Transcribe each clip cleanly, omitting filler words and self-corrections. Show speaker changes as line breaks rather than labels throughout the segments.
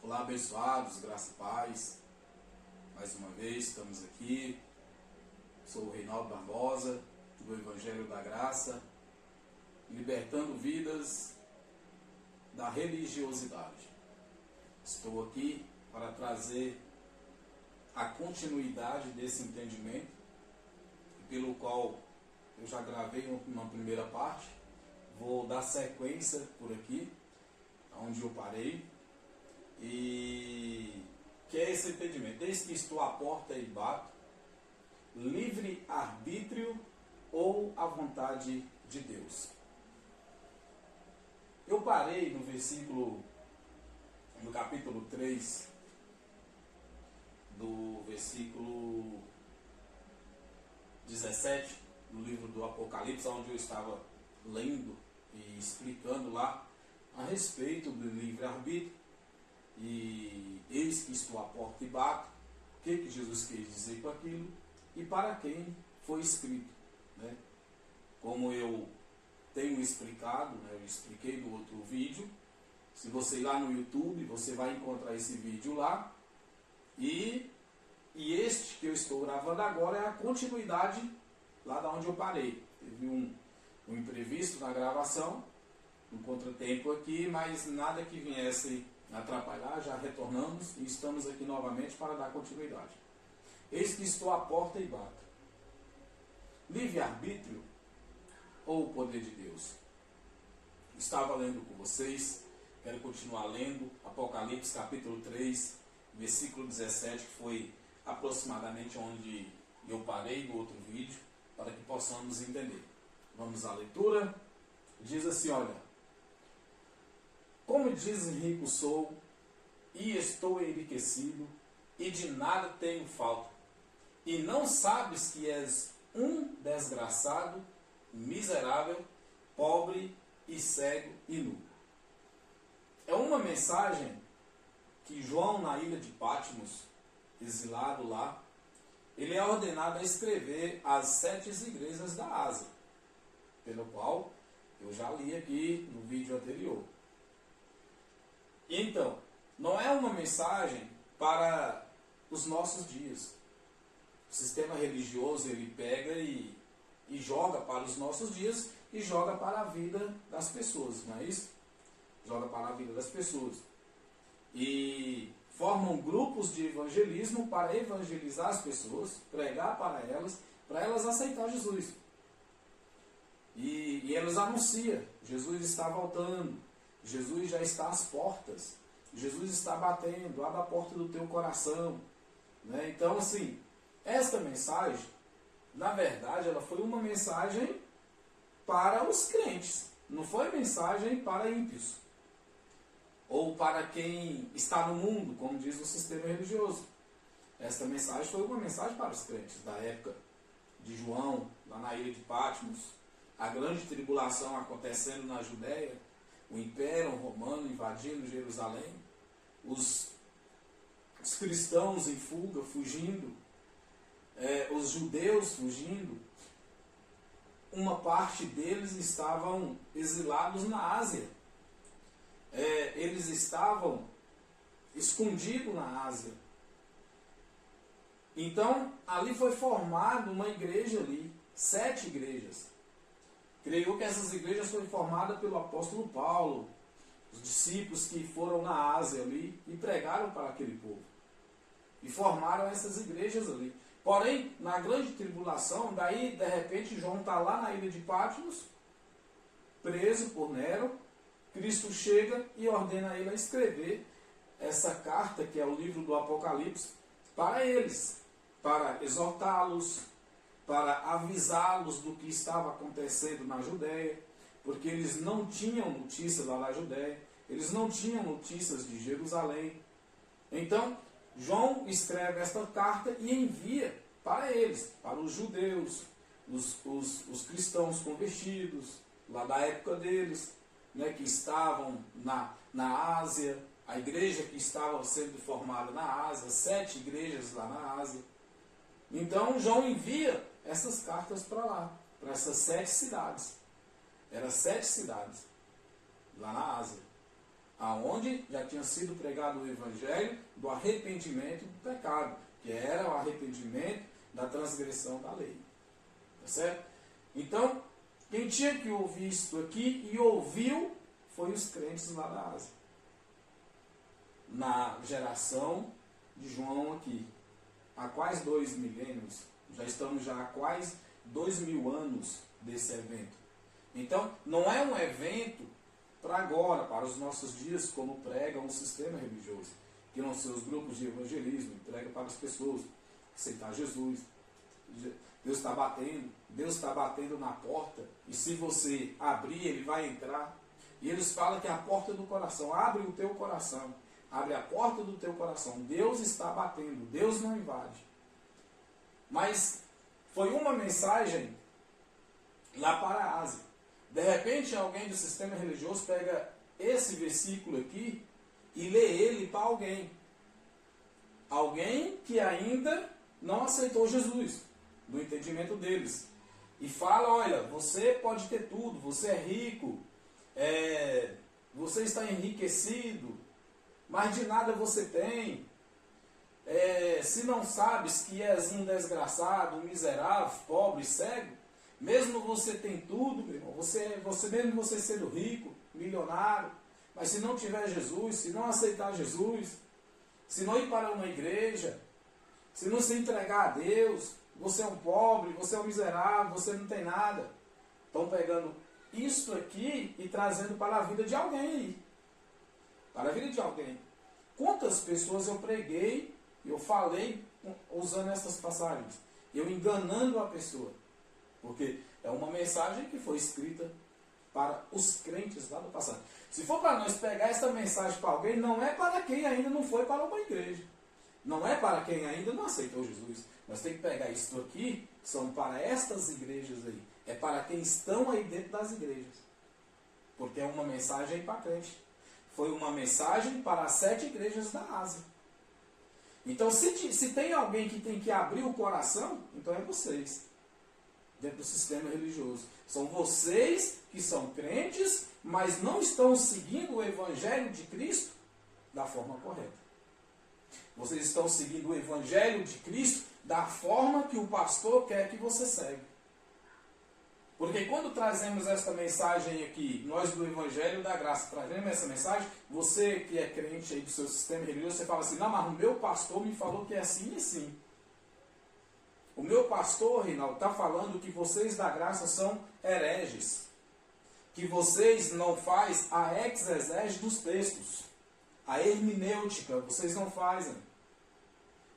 Olá, abençoados, graça e paz. Mais uma vez estamos aqui. Sou o Reinaldo Barbosa, do Evangelho da Graça, libertando vidas da religiosidade. Estou aqui para trazer a continuidade desse entendimento, pelo qual eu já gravei uma primeira parte. Vou dar sequência por aqui, onde eu parei. E que é esse entendimento: eis que estou à porta e bato, livre arbítrio ou a vontade de Deus. Eu parei no versículo, no capítulo 3, do versículo 17, do livro do Apocalipse, onde eu estava lendo e explicando lá a respeito do livre-arbítrio. E eis que estou à porta e bato. O que Jesus quis dizer com aquilo e para quem foi escrito, né? Como eu tenho explicado, né? Eu expliquei no outro vídeo. Se você ir lá no YouTube, você vai encontrar esse vídeo lá. E este que eu estou gravando agora é a continuidade lá da onde eu parei. Teve um imprevisto na gravação, um contratempo aqui, mas nada que viesse atrapalhar. Já retornamos e estamos aqui novamente para dar continuidade. Eis que estou à porta e bato. Livre-arbítrio ou o poder de Deus? Estava lendo com vocês, quero continuar lendo Apocalipse capítulo 3, versículo 17, que foi aproximadamente onde eu parei no outro vídeo, para que possamos entender. Vamos à leitura. Diz assim, olha: como diz rico sou, e estou enriquecido, e de nada tenho falta. E não sabes que és um desgraçado, miserável, pobre e cego e nu. É uma mensagem que João, na ilha de Patmos, exilado lá, ele é ordenado a escrever às 7 igrejas da Ásia, pelo qual eu já li aqui no vídeo anterior. Então, não é uma mensagem para os nossos dias. O sistema religioso, ele pega e joga para os nossos dias e joga para a vida das pessoas, não é isso? Joga para a vida das pessoas. E formam grupos de evangelismo para evangelizar as pessoas, pregar para elas aceitar Jesus. E elas anunciam: Jesus está voltando, Jesus já está às portas, Jesus está batendo, abre a porta do teu coração, né? Então, assim, esta mensagem, na verdade, ela foi uma mensagem para os crentes, não foi mensagem para ímpios, ou para quem está no mundo, como diz o sistema religioso. Esta mensagem foi uma mensagem para os crentes da época de João, lá na ilha de Patmos, a grande tribulação acontecendo na Judéia, o Império Romano invadindo Jerusalém, os cristãos em fuga, fugindo, os judeus fugindo. Uma parte deles estavam exilados na Ásia. Eles estavam escondidos na Ásia. Então, ali foi formada uma igreja ali, 7 igrejas. Creio que essas igrejas foram formadas pelo apóstolo Paulo, os discípulos que foram na Ásia ali e pregaram para aquele povo. E formaram essas igrejas ali. Porém, na grande tribulação, daí de repente João está lá na ilha de Patmos, preso por Nero. Cristo chega e ordena ele a escrever essa carta, que é o livro do Apocalipse, para eles, para exortá-los, para avisá-los do que estava acontecendo na Judéia, porque eles não tinham notícias lá na Judéia, eles não tinham notícias de Jerusalém. Então, João escreve esta carta e envia para eles, para os judeus, os cristãos convertidos, lá da época deles, né, que estavam na Ásia, a igreja que estava sendo formada na Ásia, 7 igrejas lá na Ásia. Então, João envia essas cartas para lá, para essas 7 cidades. Eram 7 cidades lá na Ásia. aonde já tinha sido pregado o evangelho do arrependimento do pecado, que era o arrependimento da transgressão da lei. Tá certo? Então, quem tinha que ouvir isso aqui e ouviu foi os crentes lá da Ásia. Na geração de João aqui. Há quase 2 milênios, já estamos já há quase 2000 anos desse evento. Então, não é um evento para agora, para os nossos dias, como prega um sistema religioso, que não seus grupos de evangelismo, prega para as pessoas aceitar Jesus. Deus está batendo na porta, e se você abrir, ele vai entrar. E eles falam que é a porta do coração, abre o teu coração, abre a porta do teu coração. Deus está batendo, Deus não invade. Mas foi uma mensagem lá para a Ásia. De repente, alguém do sistema religioso pega esse versículo aqui e lê ele para alguém. Alguém que ainda não aceitou Jesus, no entendimento deles. E fala, olha, você pode ter tudo, você é rico, você está enriquecido, mas de nada você tem. Se não sabes que és um desgraçado, um miserável, pobre, cego, mesmo você tem tudo, meu irmão, mesmo você sendo rico, milionário, mas se não tiver Jesus, se não aceitar Jesus, se não ir para uma igreja, se não se entregar a Deus, você é um pobre, você é um miserável, você não tem nada. Estão pegando isso aqui e trazendo para a vida de alguém aí. Para a vida de alguém. Quantas pessoas eu preguei, eu falei usando essas passagens? Eu enganando a pessoa. Porque é uma mensagem que foi escrita para os crentes lá do passado. Se for para nós pegar essa mensagem para alguém, não é para quem ainda não foi para uma igreja. Não é para quem ainda não aceitou Jesus. Nós temos que pegar isso aqui, são para estas igrejas aí. É para quem estão aí dentro das igrejas. Porque é uma mensagem para crente. Foi uma mensagem para as 7 igrejas da Ásia. Então, se tem alguém que tem que abrir o coração, então é vocês. Dentro do sistema religioso. São vocês que são crentes, mas não estão seguindo o Evangelho de Cristo da forma correta. Vocês estão seguindo o Evangelho de Cristo da forma que o pastor quer que você segue. Porque quando trazemos esta mensagem aqui, nós do Evangelho da Graça, trazemos essa mensagem, você que é crente aí do seu sistema religioso, você fala assim, não, mas o meu pastor me falou que é assim e assim. O meu pastor, Reinaldo, está falando que vocês da graça são hereges. Que vocês não fazem a exegese dos textos. A hermenêutica, vocês não fazem.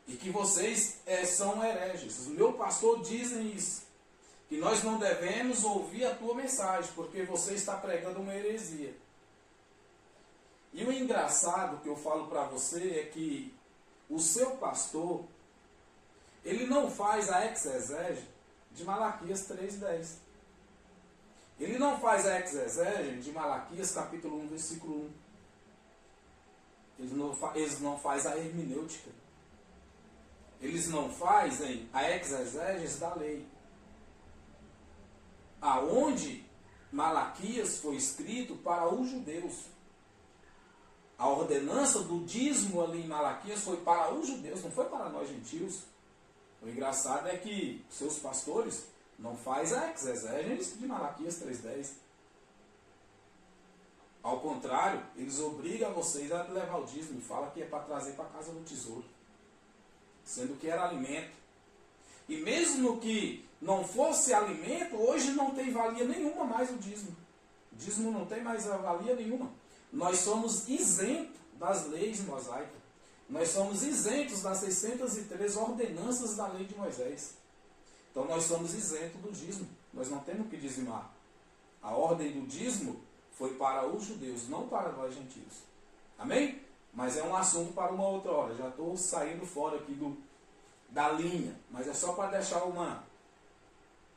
E que vocês são hereges. O meu pastor dizem isso. Que nós não devemos ouvir a tua mensagem, porque você está pregando uma heresia. E o engraçado que eu falo para você é que o seu pastor, ele não faz a exegese de Malaquias 3:10. Ele não faz a exegese de Malaquias capítulo 1, versículo 1. Eles não fazem a hermenêutica. Eles não fazem a exegese da lei. Aonde Malaquias foi escrito para os judeus. A ordenança do dízimo ali em Malaquias foi para os judeus, não foi para nós gentios. O engraçado é que seus pastores não fazem a exegese de Malaquias 3:10. Ao contrário, eles obrigam vocês a levar o dízimo e falam que é para trazer para a casa do tesouro. Sendo que era alimento. E mesmo que não fosse alimento, hoje não tem valia nenhuma mais o dízimo. O dízimo não tem mais valia nenhuma. Nós somos isentos das leis mosaicas. Nós somos isentos das 603 ordenanças da lei de Moisés. Então nós somos isentos do dízimo. Nós não temos que dizimar. A ordem do dízimo foi para os judeus, não para nós gentios. Amém? Mas é um assunto para uma outra hora. Já estou saindo fora aqui da linha. Mas é só para deixar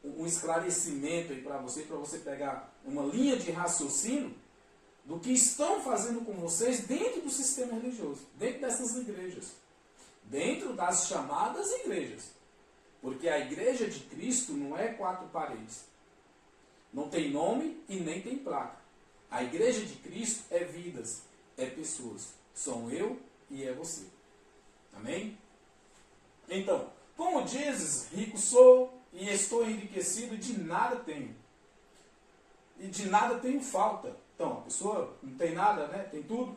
um esclarecimento aí para você pegar uma linha de raciocínio do que estão fazendo com vocês dentro do sistema religioso, dentro dessas igrejas, dentro das chamadas igrejas. Porque a igreja de Cristo não é 4 paredes. Não tem nome e nem tem placa. A igreja de Cristo é vidas, você. Amém? Então, como dizes, rico sou e estou enriquecido, de nada tenho. E de nada tenho falta. Então, a pessoa não tem nada, né? Tem tudo.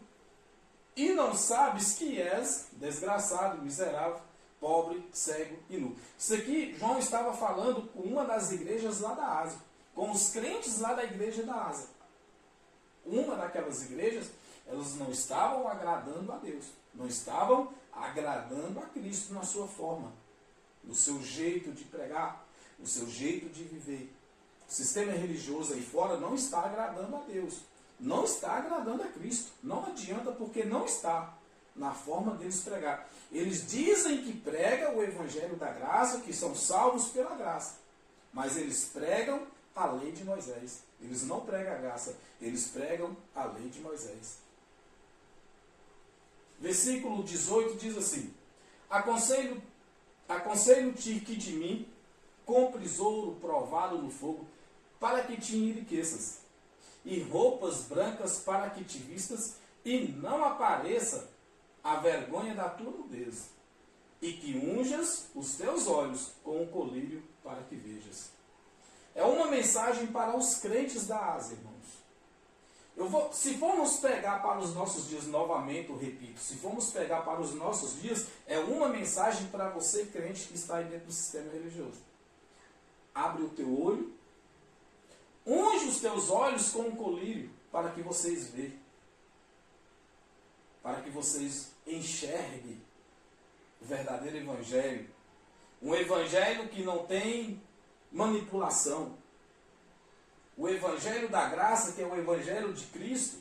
E não sabes que és desgraçado, miserável, pobre, cego e nu. Isso aqui, João estava falando com uma das igrejas lá da Ásia. Com os crentes lá da igreja da Ásia. Uma daquelas igrejas, elas não estavam agradando a Deus. Não estavam agradando a Cristo na sua forma. No seu jeito de pregar. No seu jeito de viver. O sistema religioso aí fora não está agradando a Deus. Não está agradando a Cristo. Não adianta, porque não está na forma deles pregar. Eles dizem que pregam o evangelho da graça, que são salvos pela graça. Mas eles pregam a lei de Moisés. Eles não pregam a graça, eles pregam a lei de Moisés. Versículo 18 diz assim: Aconselho-te que de mim compres ouro provado no fogo, para que te enriqueças, e roupas brancas para que te vistas, e não apareça a vergonha da tua nudez, e que unjas os teus olhos com um colírio para que vejas. É uma mensagem para os crentes da Ásia, irmãos. Se formos pegar para os nossos dias, novamente eu repito, se formos pegar para os nossos dias, é uma mensagem para você, crente, que está aí dentro do sistema religioso. Abre o teu olho, unge os teus olhos com um colírio, para que vocês vejam. Para que vocês enxerguem o verdadeiro evangelho. Um evangelho que não tem manipulação. O evangelho da graça, que é o evangelho de Cristo.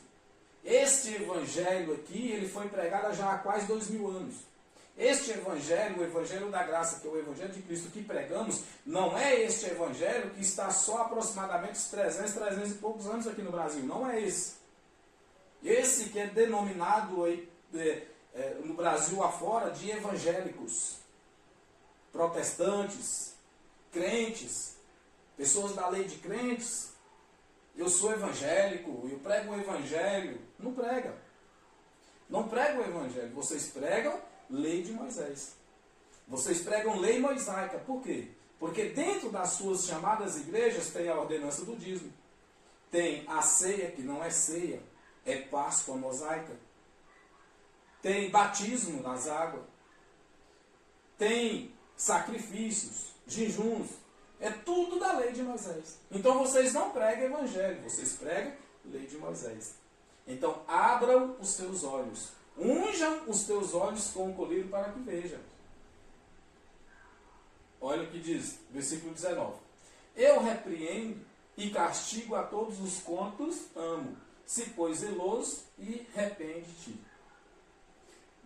Este evangelho aqui, ele foi pregado já há quase 2000 anos. Este evangelho, o evangelho da graça, que é o evangelho de Cristo que pregamos, não é este evangelho que está só aproximadamente 300 e poucos anos aqui no Brasil. Não é esse. Esse que é denominado aí, no Brasil afora de evangélicos, protestantes, crentes, pessoas da lei de crentes. Eu sou evangélico, eu prego o evangelho. Não prega. Não pregam o evangelho. Vocês pregam lei de Moisés. Vocês pregam lei mosaica. Por quê? Porque dentro das suas chamadas igrejas tem a ordenança do dízimo. Tem a ceia, que não é ceia, é Páscoa mosaica. Tem batismo nas águas. Tem sacrifícios, jejuns. É tudo da lei de Moisés. Então vocês não pregam evangelho, vocês pregam lei de Moisés. Então abram os teus olhos. Unjam os teus olhos com o colírio para que vejam. Olha o que diz, versículo 19. Eu repreendo e castigo a todos os quantos amo. Se pois zeloso e arrepende-te.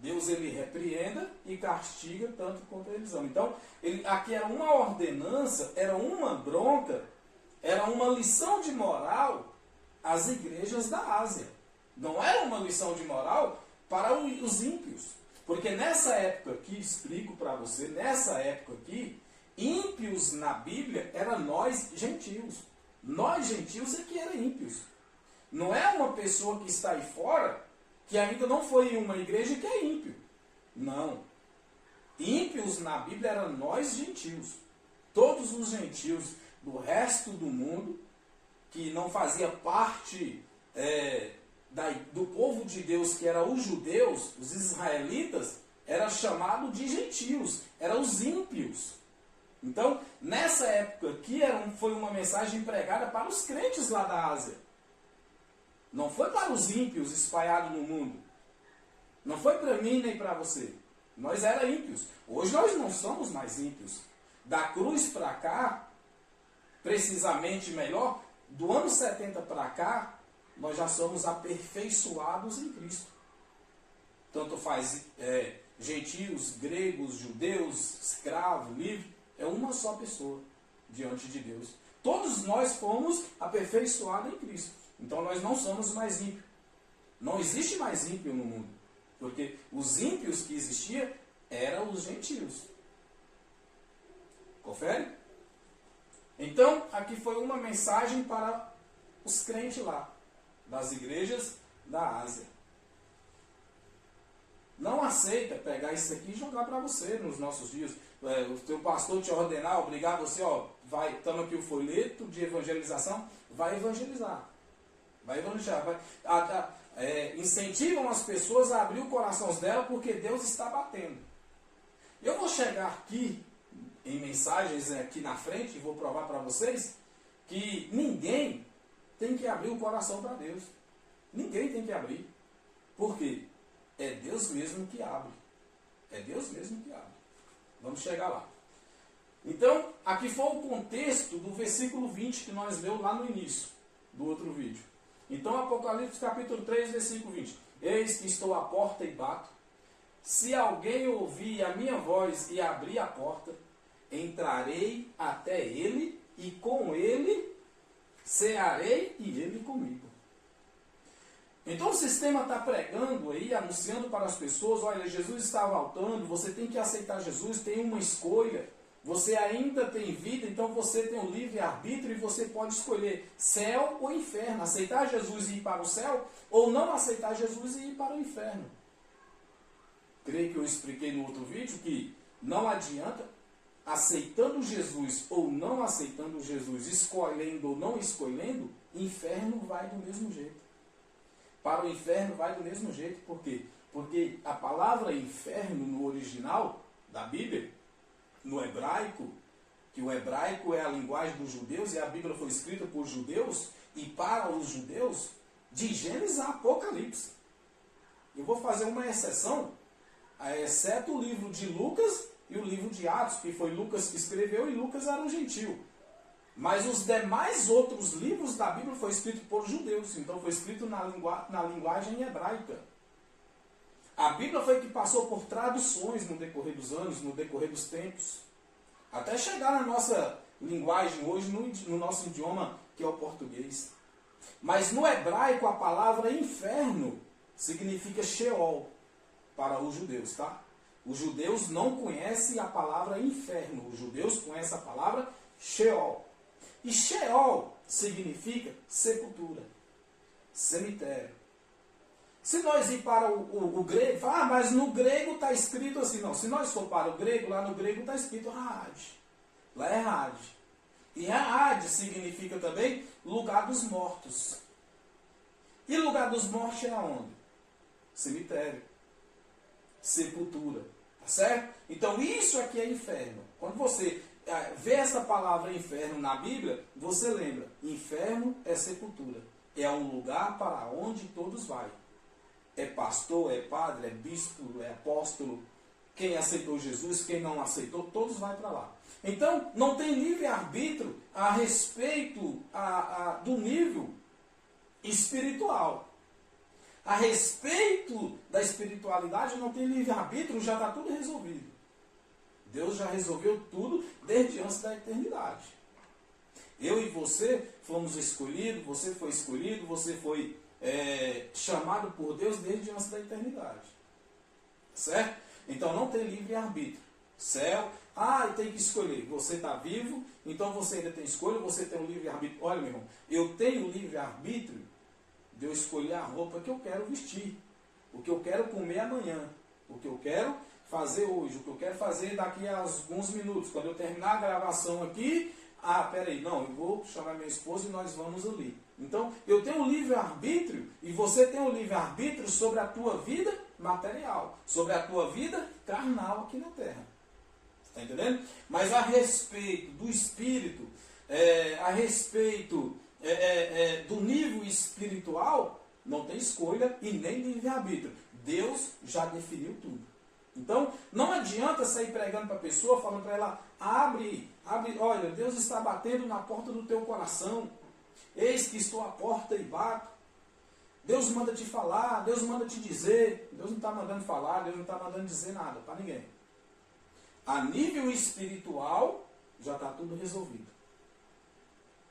Deus, ele repreenda e castiga tanto quanto eles amam. Então, aqui era uma ordenança, era uma bronca, era uma lição de moral às igrejas da Ásia. Não era uma lição de moral para os ímpios. Porque nessa época aqui, explico para você, nessa época aqui, ímpios na Bíblia era nós gentios. Nós gentios é que eram ímpios. Não é uma pessoa que está aí fora que ainda não foi em uma igreja que é ímpio. Não. Ímpios na Bíblia eram nós gentios. Todos os gentios do resto do mundo, que não fazia parte do povo de Deus, que era os judeus, os israelitas, era chamado de gentios, eram os ímpios. Então, nessa época aqui, foi uma mensagem pregada para os crentes lá da Ásia. Não foi para os ímpios espalhados no mundo. Não foi para mim nem para você. Nós éramos ímpios. Hoje nós não somos mais ímpios. Da cruz para cá, precisamente melhor, do ano 70 para cá, nós já somos aperfeiçoados em Cristo. Tanto faz gentios, gregos, judeus, escravo, livre, é uma só pessoa diante de Deus. Todos nós fomos aperfeiçoados em Cristo. Então nós não somos mais ímpios. Não existe mais ímpio no mundo. Porque os ímpios que existiam eram os gentios. Confere? Então, aqui foi uma mensagem para os crentes lá, das igrejas da Ásia. Não aceita pegar isso aqui e jogar para você nos nossos dias. O teu pastor te ordenar, obrigar você, toma aqui o folheto de evangelização, vai evangelizar. Vai evangelizar. Incentivam as pessoas a abrir o coração dela porque Deus está batendo. Eu vou chegar aqui em mensagens aqui na frente e vou provar para vocês que ninguém tem que abrir o coração para Deus. Ninguém tem que abrir. Por quê? É Deus mesmo que abre. É Deus mesmo que abre. Vamos chegar lá. Então, aqui foi o contexto do versículo 20 que nós lemos lá no início do outro vídeo. Então, Apocalipse capítulo 3, versículo 20. Eis que estou à porta e bato. Se alguém ouvir a minha voz e abrir a porta, entrarei até ele e com ele cearei e ele comigo. Então o sistema está pregando aí, anunciando para as pessoas, olha, Jesus está voltando, você tem que aceitar Jesus, tem uma escolha, você ainda tem vida, então você tem um livre-arbítrio e você pode escolher céu ou inferno, aceitar Jesus e ir para o céu, ou não aceitar Jesus e ir para o inferno. Creio que eu expliquei no outro vídeo que não adianta, aceitando Jesus ou não aceitando Jesus, escolhendo ou não escolhendo, inferno vai do mesmo jeito. Para o inferno vai do mesmo jeito. Por quê? Porque a palavra inferno no original da Bíblia, no hebraico, que o hebraico é a linguagem dos judeus e a Bíblia foi escrita por judeus e para os judeus, de Gênesis a Apocalipse. Eu vou fazer uma exceção, exceto o livro de Lucas e o livro de Atos, que foi Lucas que escreveu e Lucas era um gentil. Mas os demais outros livros da Bíblia foram escritos por judeus, então foi escrito na linguagem hebraica. A Bíblia foi que passou por traduções no decorrer dos anos, no decorrer dos tempos, até chegar na nossa linguagem hoje, no nosso idioma, que é o português. Mas no hebraico a palavra inferno significa Sheol para os judeus, tá? Os judeus não conhecem a palavra inferno, os judeus conhecem a palavra Sheol. E Sheol significa sepultura, cemitério. Se nós ir para o grego, mas no grego está escrito assim, não. Se nós for para o grego, lá no grego está escrito Hades. Lá é Hades. E Hades significa também lugar dos mortos. E lugar dos mortos é aonde? Cemitério. Sepultura. Tá certo? Então isso aqui é inferno. Quando você vê essa palavra inferno na Bíblia, você lembra, inferno é sepultura. É um lugar para onde todos vão. É pastor, é padre, é bispo, é apóstolo. Quem aceitou Jesus, quem não aceitou, todos vão para lá. Então, não tem livre-arbítrio a respeito do nível espiritual. A respeito da espiritualidade, não tem livre-arbítrio, já está tudo resolvido. Deus já resolveu tudo desde antes da eternidade. Eu e você fomos escolhidos, você foi escolhido, você foi chamado por Deus desde antes da eternidade. Certo? Então não tem livre-arbítrio. Céu, tem que escolher. Você está vivo, então você ainda tem escolha, você tem um livre-arbítrio. Olha, meu irmão, eu tenho livre-arbítrio de eu escolher a roupa que eu quero vestir, o que eu quero comer amanhã, o que eu quero fazer hoje, o que eu quero fazer daqui a alguns minutos. Quando eu terminar a gravação aqui, peraí, não, eu vou chamar minha esposa e nós vamos ali. Então, eu tenho um livre-arbítrio e você tem um livre-arbítrio sobre a tua vida material, sobre a tua vida carnal aqui na terra. Está entendendo? Mas a respeito do espírito, a respeito do nível espiritual, não tem escolha e nem livre-arbítrio. Deus já definiu tudo. Então, não adianta sair pregando para a pessoa, falando para ela, abre, olha, Deus está batendo na porta do teu coração. Eis que estou à porta e bato. Deus manda te falar, Deus manda te dizer. Deus não está mandando falar, Deus não está mandando dizer nada para ninguém. A nível espiritual, já está tudo resolvido.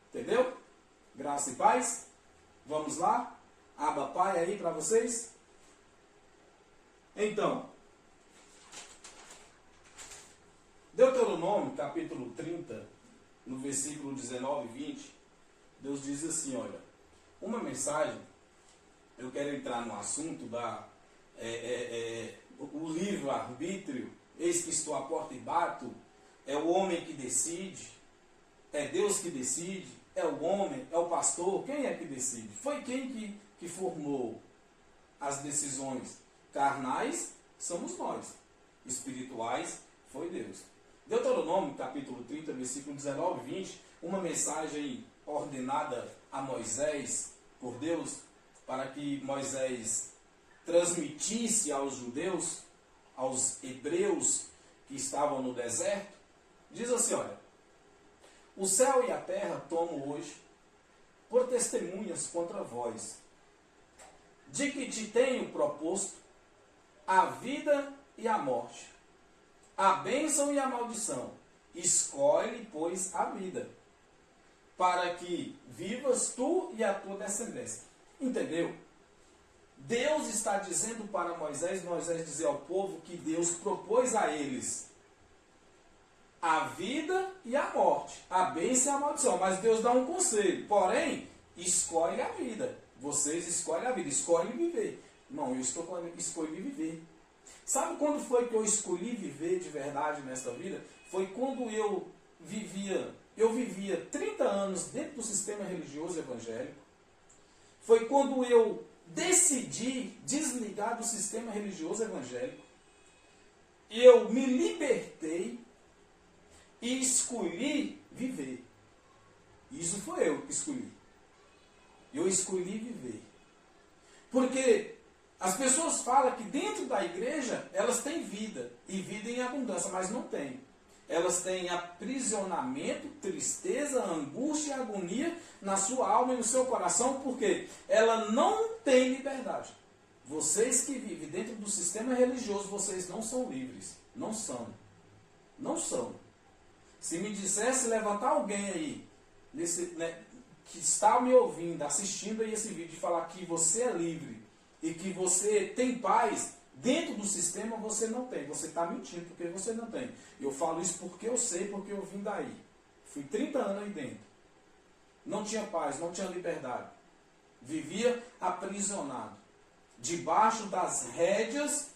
Entendeu? Graça e paz. Vamos lá? Aba Pai aí para vocês. Então, Deuteronômio, capítulo 30, no versículo 19 e 20, Deus diz assim, olha, uma mensagem, eu quero entrar no assunto o livre-arbítrio, eis que estou à porta e bato, é o homem que decide, é Deus que decide, é o homem, é o pastor, quem é que decide? Foi quem que formou as decisões carnais? Somos nós. Espirituais, foi Deus. Deuteronômio, capítulo 30, versículo 19 e 20, uma mensagem ordenada a Moisés por Deus, para que Moisés transmitisse aos judeus, aos hebreus que estavam no deserto, diz assim, olha, o céu e a terra tomo hoje por testemunhas contra vós, de que te tenho proposto a vida e a morte, a bênção e a maldição. Escolhe, pois, a vida, para que vivas tu e a tua descendência. Entendeu? Deus está dizendo para Moisés dizer ao povo que Deus propôs a eles a vida e a morte, a bênção e a maldição. Mas Deus dá um conselho, porém, escolhe a vida. Vocês escolhem a vida, escolhem viver. Não, eu escolhi viver. Sabe quando foi que eu escolhi viver de verdade nesta vida? Foi quando eu vivia 30 anos dentro do sistema religioso evangélico. Foi quando eu decidi desligar do sistema religioso evangélico. Eu me libertei e escolhi viver. Isso foi eu que escolhi. Eu escolhi viver. Porque as pessoas falam que dentro da igreja elas têm vida, e vida em abundância, mas não têm. Elas têm aprisionamento, tristeza, angústia e agonia na sua alma e no seu coração, porque ela não tem liberdade. Vocês que vivem dentro do sistema religioso, vocês não são livres. Não são. Não são. Se me dissesse levantar alguém aí, que está me ouvindo, assistindo aí esse vídeo, e falar que você é livre e que você tem paz, dentro do sistema você não tem. Você está mentindo porque você não tem. Eu falo isso porque eu sei, porque eu vim daí. Fui 30 anos aí dentro. Não tinha paz, não tinha liberdade. Vivia aprisionado, debaixo das rédeas,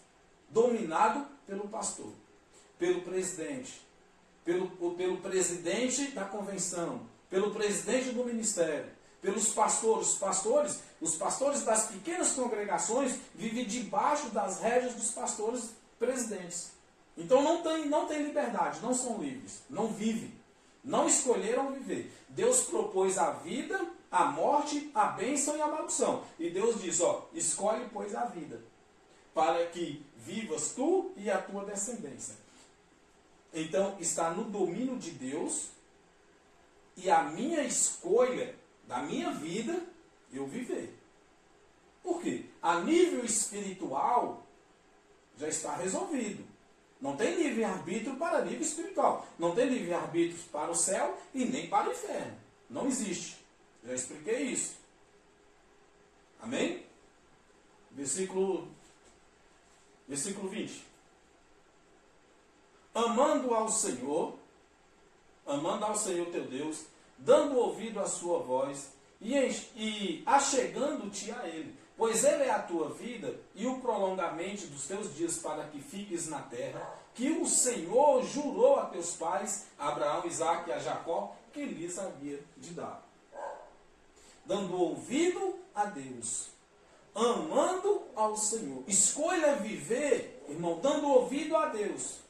dominado pelo pastor, pelo presidente, pelo presidente da convenção, pelo presidente do ministério, pelos pastores. Os pastores das pequenas congregações vivem debaixo das rédeas dos pastores presidentes. Então não tem liberdade, não são livres, não vivem, não escolheram viver. Deus propôs a vida, a morte, a bênção e a maldição. E Deus diz, escolhe, pois, a vida, para que vivas tu e a tua descendência. Então, está no domínio de Deus, e a minha escolha da minha vida, eu viver. Por quê? A nível espiritual, já está resolvido. Não tem livre-arbítrio para nível espiritual. Não tem livre-arbítrio para o céu e nem para o inferno. Não existe. Já expliquei isso. Amém? Versículo 20. Amando ao Senhor teu Deus, dando ouvido à sua voz e achegando-te a Ele, pois Ele é a tua vida e o prolongamento dos teus dias para que fiques na terra, que o Senhor jurou a teus pais, Abraão, Isaque e a Jacó, que lhes havia de dar. Dando ouvido a Deus, amando ao Senhor. Escolha viver, irmão, dando ouvido a Deus.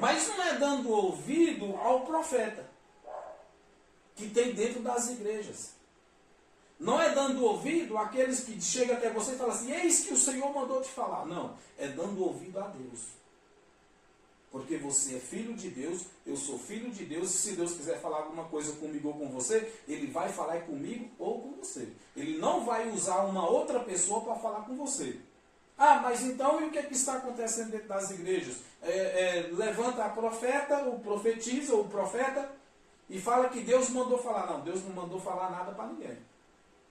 Mas não é dando ouvido ao profeta que tem dentro das igrejas. Não é dando ouvido àqueles que chegam até você e falam assim, eis que o Senhor mandou te falar. Não, é dando ouvido a Deus. Porque você é filho de Deus, eu sou filho de Deus, e se Deus quiser falar alguma coisa comigo ou com você, Ele vai falar comigo ou com você. Ele não vai usar uma outra pessoa para falar com você. Ah, mas então e o que está acontecendo dentro das igrejas? Levanta a profeta, o profetiza, o profeta, e fala que Deus mandou falar. Não, Deus não mandou falar nada para ninguém.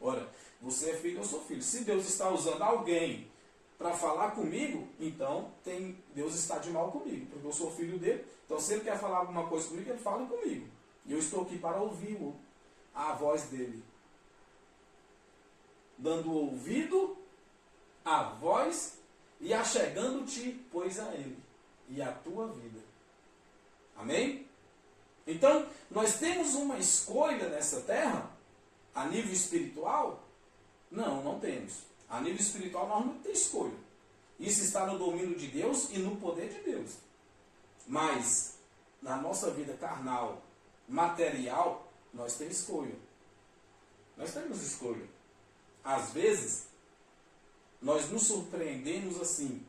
Ora, você é filho, eu sou filho. Se Deus está usando alguém para falar comigo, então Deus está de mal comigo, porque eu sou filho dele. Então se ele quer falar alguma coisa comigo, ele fala comigo. E eu estou aqui para ouvir a voz dele. Dando ouvido à voz e achegando-te, pois, a Ele e a tua vida. Amém? Então, nós temos uma escolha nessa terra, a nível espiritual? Não, não temos. A nível espiritual nós não temos escolha. Isso está no domínio de Deus e no poder de Deus. Mas, na nossa vida carnal, material, nós temos escolha. Nós temos escolha. Às vezes, nós nos surpreendemos assim.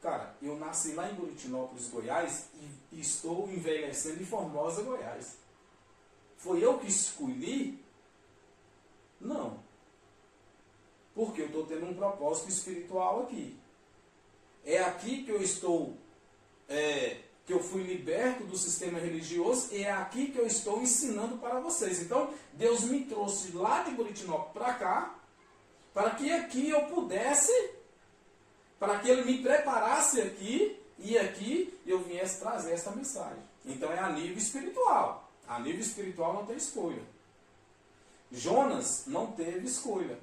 Cara, eu nasci lá em Buritinópolis, Goiás, e estou envelhecendo em Formosa, Goiás. Foi eu que escolhi? Não. Porque eu estou tendo um propósito espiritual aqui. É aqui que eu estou, que eu fui liberto do sistema religioso, e é aqui que eu estou ensinando para vocês. Então, Deus me trouxe lá de Buritinópolis para cá, para que aqui eu pudesse, para que Ele me preparasse aqui, e aqui eu viesse trazer esta mensagem. Então é a nível espiritual. A nível espiritual não tem escolha. Jonas não teve escolha.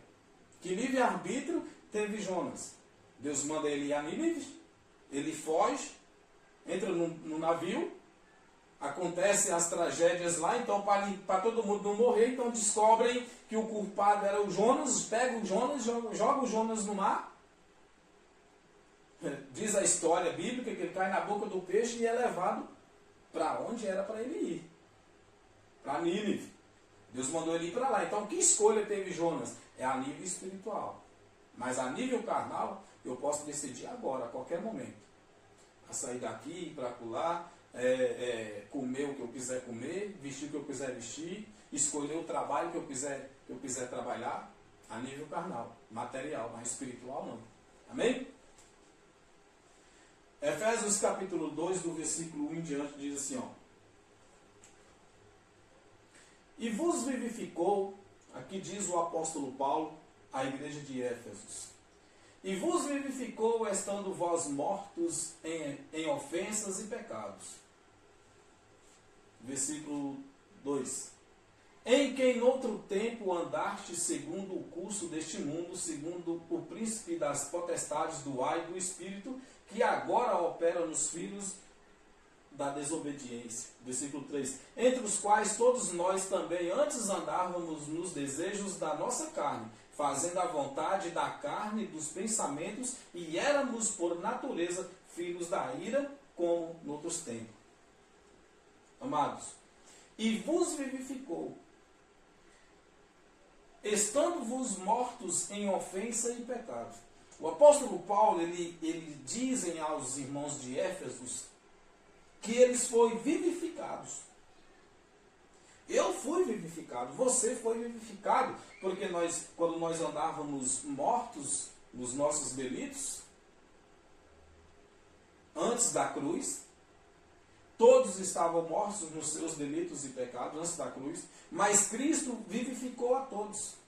Que livre-arbítrio teve Jonas? Deus manda ele ir a Nínive, ele foge, entra no navio, acontecem as tragédias lá, então para todo mundo não morrer, então descobrem que o culpado era o Jonas, pegam o Jonas, jogam o Jonas no mar. Diz a história bíblica que ele cai na boca do peixe e é levado para onde era para ele ir. Para Nínive. Deus mandou ele ir para lá. Então, que escolha teve Jonas? É a nível espiritual. Mas a nível carnal, eu posso decidir agora, a qualquer momento. A sair daqui, para acolá, comer o que eu quiser comer, vestir o que eu quiser vestir, escolher o trabalho que eu quiser trabalhar, a nível carnal, material, mas espiritual não. Amém? Efésios capítulo 2, do versículo 1 em diante, diz assim, ó. E vos vivificou, aqui diz o apóstolo Paulo, à igreja de Éfesos. E vos vivificou, estando vós mortos em ofensas e pecados. Versículo 2. Em quem noutro tempo andaste segundo o curso deste mundo, segundo o príncipe das potestades do ar e do espírito, que agora opera nos filhos da desobediência. Versículo 3. Entre os quais todos nós também antes andávamos nos desejos da nossa carne, fazendo a vontade da carne e dos pensamentos, e éramos por natureza filhos da ira, como noutros tempos. Amados, e vos vivificou, estando-vos mortos em ofensa e pecado. O apóstolo Paulo, ele diz aos irmãos de Éfesos que eles foram vivificados. Eu fui vivificado, você foi vivificado, porque quando nós andávamos mortos nos nossos delitos, antes da cruz, todos estavam mortos nos seus delitos e pecados antes da cruz, mas Cristo vivificou a todos.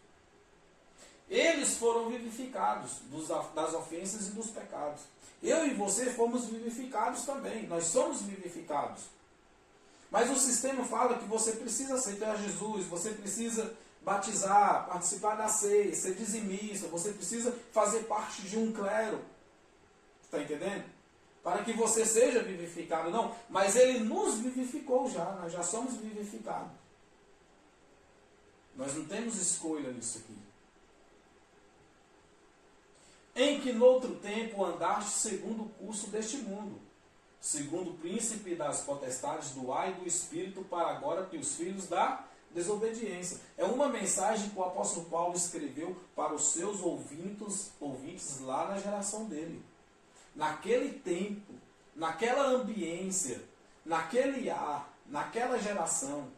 Eles foram vivificados das ofensas e dos pecados. Eu e você fomos vivificados também. Nós somos vivificados. Mas o sistema fala que você precisa aceitar Jesus, você precisa batizar, participar da ceia, ser dizimista, você precisa fazer parte de um clero. Está entendendo? Para que você seja vivificado. Não, mas Ele nos vivificou já, nós já somos vivificados. Nós não temos escolha nisso aqui. Em que noutro tempo andaste segundo o curso deste mundo, segundo o príncipe das potestades do ar e do espírito, para agora que os filhos da desobediência. É uma mensagem que o apóstolo Paulo escreveu para os seus ouvintes lá na geração dele. Naquele tempo, naquela ambiência, naquele ar, naquela geração.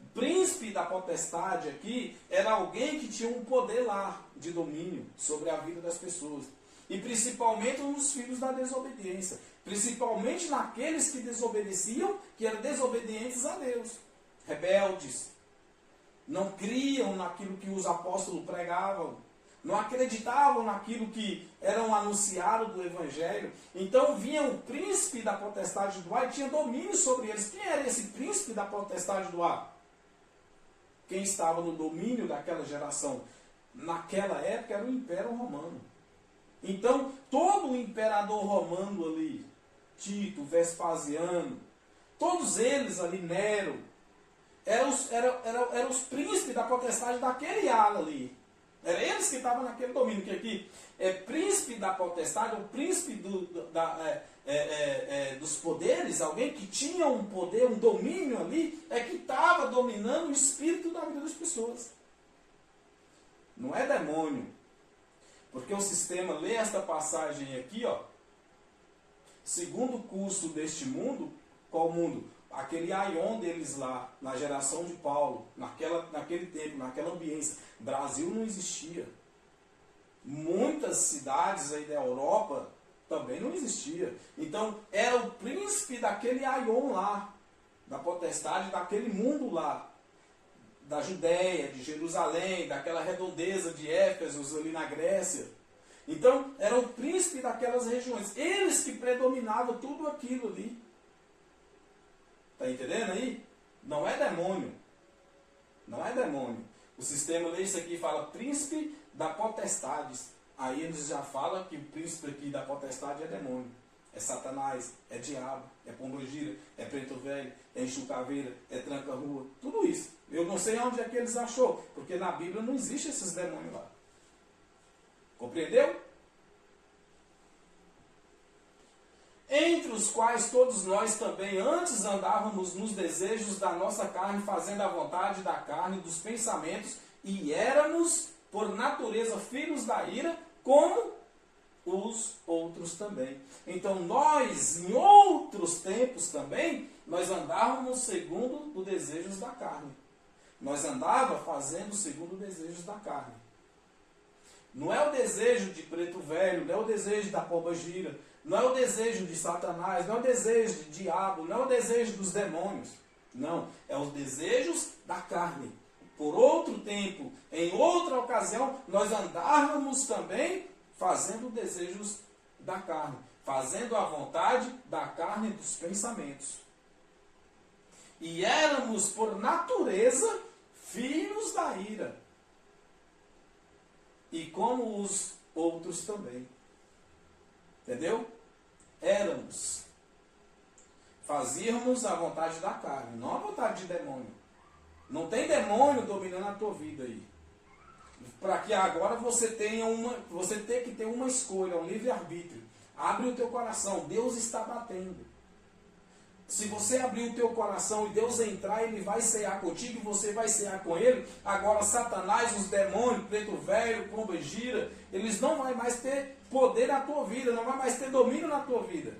O príncipe da potestade aqui era alguém que tinha um poder lá de domínio sobre a vida das pessoas. E principalmente nos filhos da desobediência. Principalmente naqueles que desobedeciam, que eram desobedientes a Deus. Rebeldes. Não criam naquilo que os apóstolos pregavam. Não acreditavam naquilo que eram anunciado do Evangelho. Então vinha o príncipe da potestade do ar e tinha domínio sobre eles. Quem era esse príncipe da potestade do ar? Quem estava no domínio daquela geração naquela época era o Império Romano. Então, todo o imperador romano ali, Tito, Vespasiano, todos eles ali, Nero, eram os príncipes da potestade daquele ala ali. Eram eles que estavam naquele domínio, que aqui é príncipe da potestade, o príncipe dos poderes, alguém que tinha um poder, um domínio ali, é que estava dominando o espírito da vida das pessoas. Não é demônio. Porque o sistema lê esta passagem aqui, ó. Segundo o curso deste mundo, qual mundo? Aquele aion deles lá, na geração de Paulo, naquele tempo, naquela ambiência. Brasil não existia. Muitas cidades aí da Europa também não existia. Então, era o príncipe daquele aion lá, da potestade daquele mundo lá, da Judéia, de Jerusalém, daquela redondeza de Éfeso ali na Grécia. Então, era o príncipe daquelas regiões. Eles que predominavam tudo aquilo ali. Está entendendo aí? Não é demônio. Não é demônio. O sistema lê isso aqui e fala príncipe da potestade. Aí eles já falam que o príncipe aqui da potestade é demônio. É Satanás, é diabo, é pombogira, é preto velho, é enxucaveira, é tranca-rua. Tudo isso. Eu não sei onde é que eles achou, porque na Bíblia não existe esses demônios lá. Compreendeu? Entre os quais todos nós também antes andávamos nos desejos da nossa carne, fazendo a vontade da carne, dos pensamentos, e éramos, por natureza, filhos da ira, como os outros também. Então nós, em outros tempos também, nós andávamos segundo os desejos da carne. Nós andávamos fazendo segundo os desejos da carne. Não é o desejo de preto velho, não é o desejo da pomba-gira, não é o desejo de Satanás, não é o desejo de diabo, não é o desejo dos demônios. Não, é os desejos da carne. Por outro tempo, em outra ocasião, nós andávamos também fazendo desejos da carne, fazendo a vontade da carne e dos pensamentos. E éramos, por natureza, filhos da ira. E como os outros também. Entendeu? Éramos. Fazíamos a vontade da carne, não a vontade de demônio. Não tem demônio dominando a tua vida aí. Para que agora você tenha você tem que ter uma escolha, um livre-arbítrio. Abre o teu coração, Deus está batendo. Se você abrir o teu coração e Deus entrar, Ele vai cear contigo e você vai cear com Ele. Agora Satanás, os demônios, preto velho, pomba-gira, eles não vão mais ter poder na tua vida, não vai mais ter domínio na tua vida.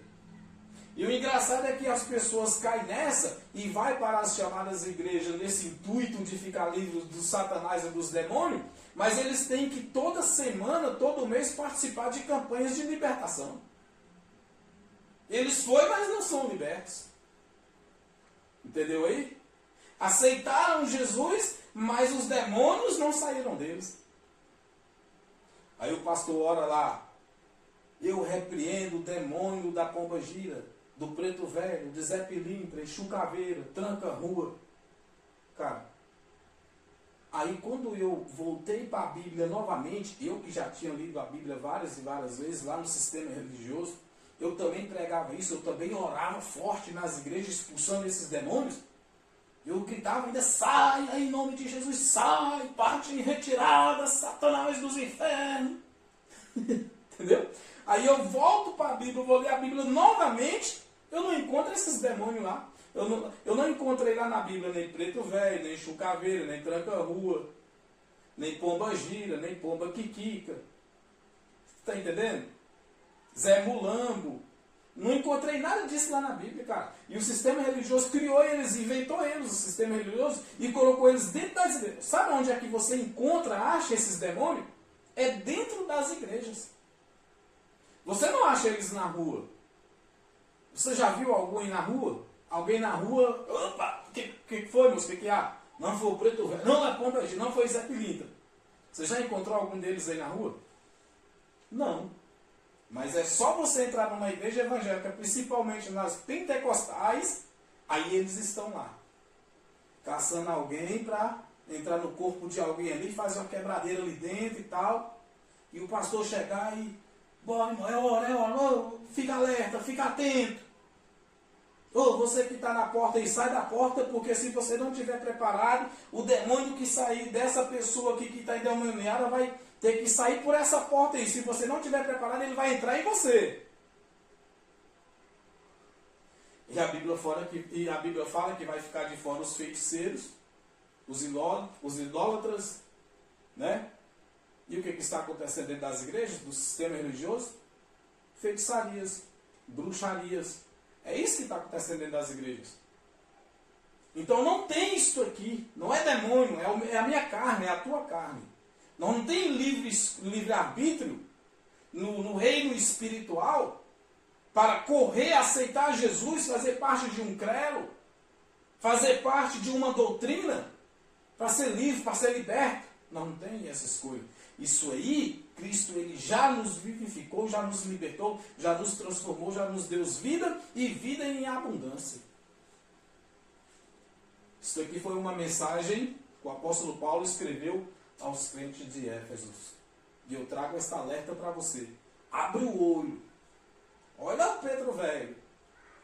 E o engraçado é que as pessoas caem nessa e vai para as chamadas igrejas nesse intuito de ficar livre do Satanás e dos demônios, mas eles têm que toda semana, todo mês participar de campanhas de libertação. Eles foram, mas não são libertos. Entendeu aí? Aceitaram Jesus, mas os demônios não saíram deles. Aí o pastor ora lá, eu repreendo o demônio da pomba-gira, do preto velho, de Zé Pilintra, enxucaveira, tranca-rua. Cara, aí quando eu voltei para a Bíblia novamente, eu que já tinha lido a Bíblia várias e várias vezes, lá no sistema religioso, eu também pregava isso, eu também orava forte nas igrejas, expulsando esses demônios. Eu gritava ainda, sai em nome de Jesus, sai, parte em retirada, Satanás dos infernos. Entendeu? Aí eu volto para a Bíblia, eu vou ler a Bíblia novamente, eu não encontro esses demônios lá. Eu não encontrei lá na Bíblia nem preto velho, nem chucaveira, nem tranca-rua, nem pomba-gira, nem pomba-quiquica. Está entendendo? Zé Mulambo. Não encontrei nada disso lá na Bíblia, cara. E o sistema religioso criou eles, inventou eles, o sistema religioso, e colocou eles dentro das igrejas. Sabe onde é que você encontra, acha esses demônios? É dentro das igrejas. Você não acha eles na rua. Você já viu alguém na rua? Alguém na rua, opa, o que foi, moço? O que há? Não foi o preto velho, não é pomba, não foi Zé Pilintra. Você já encontrou algum deles aí na rua? Não. Mas é só você entrar numa igreja evangélica, principalmente nas pentecostais, aí eles estão lá. Caçando alguém para entrar no corpo de alguém ali, faz uma quebradeira ali dentro e tal. E o pastor chegar e Bora, irmão, é hora. Ô, fica alerta, fica atento. Ô, você que está na porta aí, sai da porta, porque se você não estiver preparado, o demônio que sair dessa pessoa aqui que está endemoniada vai ter que sair por essa porta aí. Se você não estiver preparado, ele vai entrar em você. E a Bíblia fala que vai ficar de fora os feiticeiros, os idólatras, né? E o que está acontecendo dentro das igrejas, do sistema religioso? Feitiçarias, bruxarias. É isso que está acontecendo dentro das igrejas. Então não tem isso aqui, não é demônio, é a minha carne, é a tua carne. Não tem livre-arbítrio no reino espiritual para correr, aceitar Jesus, fazer parte de um credo, fazer parte de uma doutrina, para ser livre, para ser liberto. Não tem essa escolha. Isso aí, Cristo ele já nos vivificou, já nos libertou, já nos transformou, já nos deu vida e vida em abundância. Isso aqui foi uma mensagem que o apóstolo Paulo escreveu aos crentes de Éfeso. E eu trago esta alerta para você. Abre o olho. Olha o Pedro velho.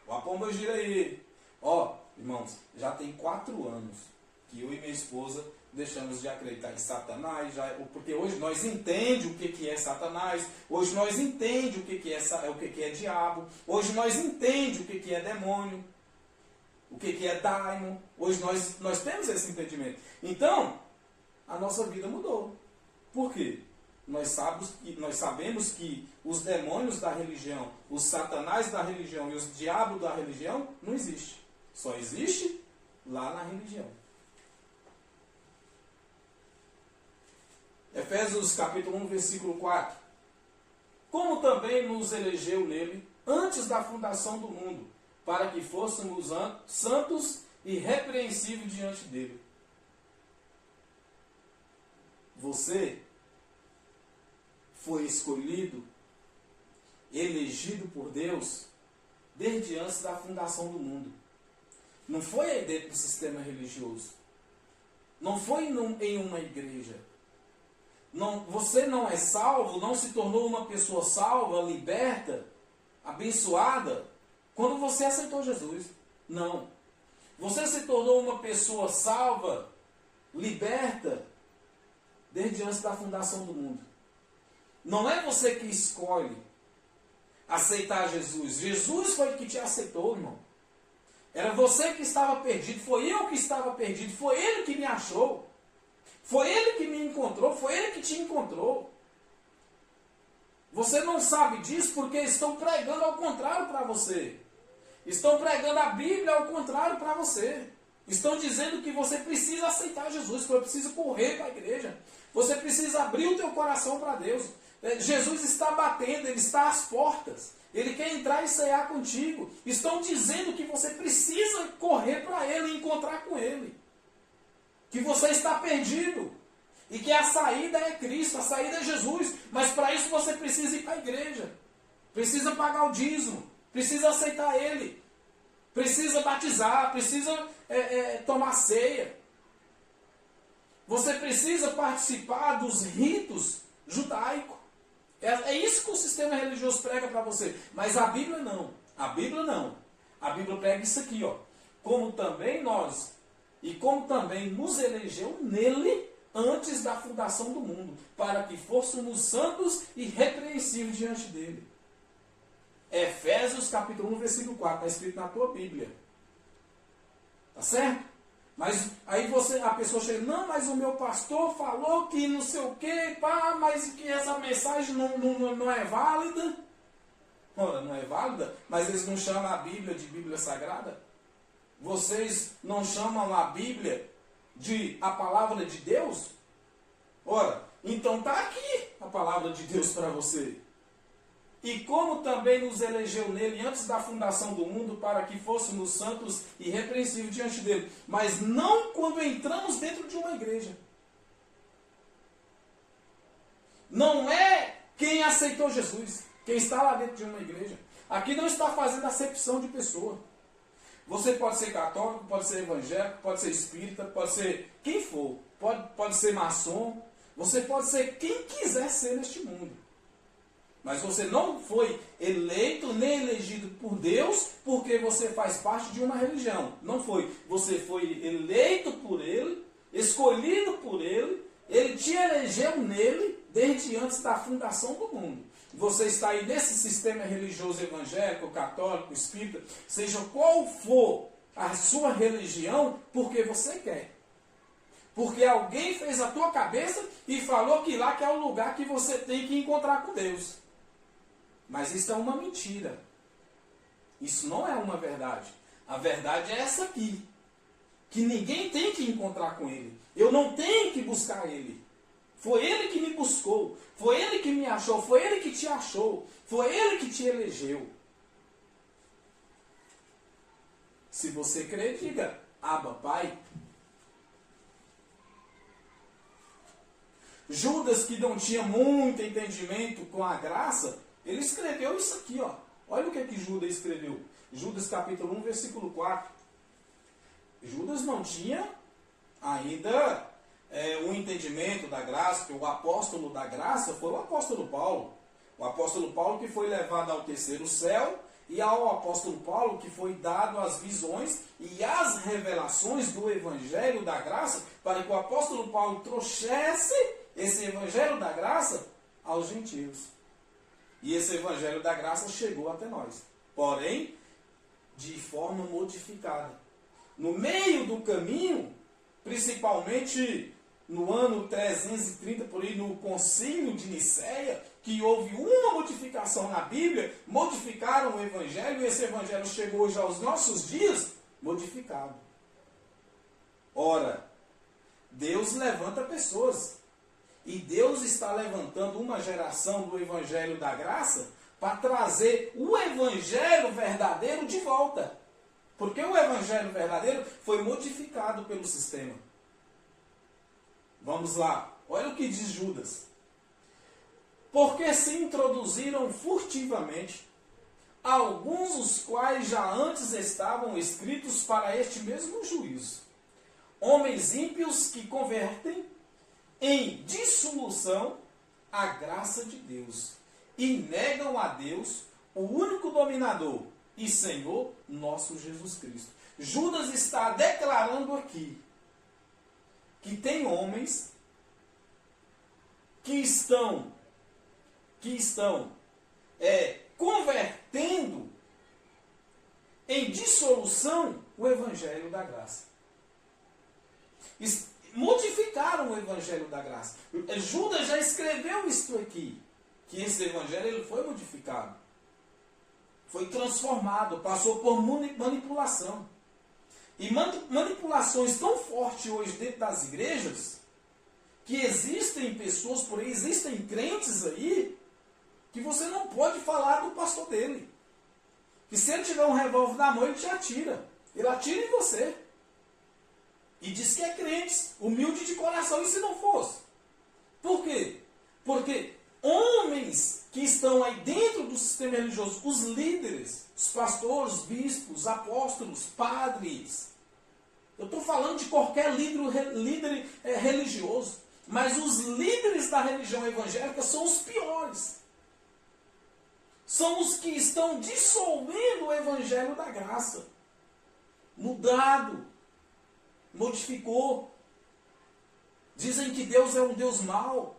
O Apomba gira aí. Ó, irmãos, já tem 4 anos que eu e minha esposa deixamos de acreditar em Satanás, porque hoje nós entendemos o que é Satanás, hoje nós entendemos o que é diabo, hoje nós entendemos o que é demônio, o que é daimon, hoje nós temos esse entendimento. Então, a nossa vida mudou. Por quê? Nós sabemos que os demônios da religião, os satanás da religião e os diabos da religião não existem. Só existe lá na religião. Efésios capítulo 1, versículo 4. Como também nos elegeu nele antes da fundação do mundo, para que fôssemos santos e irrepreensíveis diante dele. Você foi escolhido, elegido por Deus, desde antes da fundação do mundo. Não foi aí dentro do sistema religioso. Não foi em uma igreja. Não, você não é salvo, não se tornou uma pessoa salva, liberta, abençoada, quando você aceitou Jesus. Não. Você se tornou uma pessoa salva, liberta, desde antes da fundação do mundo. Não é você que escolhe aceitar Jesus. Jesus foi que te aceitou, irmão. Era você que estava perdido, foi eu que estava perdido, foi Ele que me achou. Foi Ele que me encontrou, foi Ele que te encontrou. Você não sabe disso porque estão pregando ao contrário para você. Estão pregando a Bíblia ao contrário para você. Estão dizendo que você precisa aceitar Jesus, que você precisa correr para a igreja. Você precisa abrir o teu coração para Deus. Jesus está batendo, Ele está às portas. Ele quer entrar e cear contigo. Estão dizendo que você precisa correr para Ele e encontrar com Ele. Que você está perdido. E que a saída é Cristo, a saída é Jesus. Mas para isso você precisa ir para a igreja. Precisa pagar o dízimo. Precisa aceitar Ele. Precisa batizar. Precisa tomar ceia. Você precisa participar dos ritos judaicos. É isso que o sistema religioso prega para você. Mas a Bíblia não. A Bíblia não. A Bíblia prega isso aqui, ó. Como também nós, e como também nos elegeu nele antes da fundação do mundo, para que fôssemos santos e irrepreensíveis diante dele. Efésios capítulo 1, versículo 4. Está escrito na tua Bíblia. Tá certo? Mas aí a pessoa chega, não, mas o meu pastor falou que não sei o quê, pá, mas que essa mensagem não é válida. Ora, não é válida? Mas eles não chamam a Bíblia de Bíblia Sagrada? Vocês não chamam a Bíblia de a palavra de Deus? Ora, então está aqui a palavra de Deus para você. E como também nos elegeu nele antes da fundação do mundo, para que fôssemos santos e irrepreensíveis diante dele. Mas não quando entramos dentro de uma igreja. Não é quem aceitou Jesus, quem está lá dentro de uma igreja. Aqui não está fazendo acepção de pessoa. Você pode ser católico, pode ser evangélico, pode ser espírita, pode ser quem for. Pode ser maçom. Você pode ser quem quiser ser neste mundo. Mas você não foi eleito nem elegido por Deus porque você faz parte de uma religião. Não foi. Você foi eleito por Ele, escolhido por Ele, Ele te elegeu nele desde antes da fundação do mundo. Você está aí nesse sistema religioso evangélico, católico, espírita, seja qual for a sua religião, porque você quer. Porque alguém fez a tua cabeça e falou que lá que é o lugar que você tem que encontrar com Deus. Mas isso é uma mentira. Isso não é uma verdade. A verdade é essa aqui. Que ninguém tem que encontrar com Ele. Eu não tenho que buscar Ele. Foi Ele que me buscou. Foi Ele que me achou. Foi Ele que te achou. Foi Ele que te elegeu. Se você crê, diga: Abba, Pai. Judas, que não tinha muito entendimento com a graça, ele escreveu isso aqui, ó. Olha o que Judas escreveu. Judas capítulo 1, versículo 4. Judas não tinha ainda o entendimento da graça, que o apóstolo da graça foi o apóstolo Paulo. O apóstolo Paulo que foi levado ao terceiro céu, e ao apóstolo Paulo que foi dado as visões e as revelações do evangelho da graça, para que o apóstolo Paulo trouxesse esse evangelho da graça aos gentios. E esse evangelho da graça chegou até nós. Porém, de forma modificada. No meio do caminho, principalmente no ano 330, por aí, no concílio de Nicéia, que houve uma modificação na Bíblia, modificaram o evangelho, e esse evangelho chegou hoje aos nossos dias, modificado. Ora, Deus levanta pessoas. E Deus está levantando uma geração do evangelho da graça para trazer o evangelho verdadeiro de volta. Porque o evangelho verdadeiro foi modificado pelo sistema. Vamos lá. Olha o que diz Judas. Porque se introduziram furtivamente alguns os quais já antes estavam escritos para este mesmo juízo. Homens ímpios que convertem em dissolução a graça de Deus e negam a Deus, o único dominador e Senhor, nosso Jesus Cristo. Judas está declarando aqui que tem homens que estão convertendo em dissolução o evangelho da graça. Modificaram o evangelho da graça. Judas já escreveu isso aqui, que esse evangelho ele foi modificado, foi transformado, passou por manipulação. E manipulações tão fortes hoje dentro das igrejas, que existem pessoas por aí, existem crentes aí, que você não pode falar do pastor dele. Que se ele tiver um revólver na mão, ele te atira. Ele atira em você. E diz que é crente, humilde de coração, e se não fosse? Por quê? Porque homens que estão aí dentro do sistema religioso, os líderes, os pastores, bispos, apóstolos, padres, eu estou falando de qualquer líder religioso, mas os líderes da religião evangélica são os piores. São os que estão dissolvendo o evangelho da graça. Mudado. Modificou. Dizem que Deus é um Deus mau.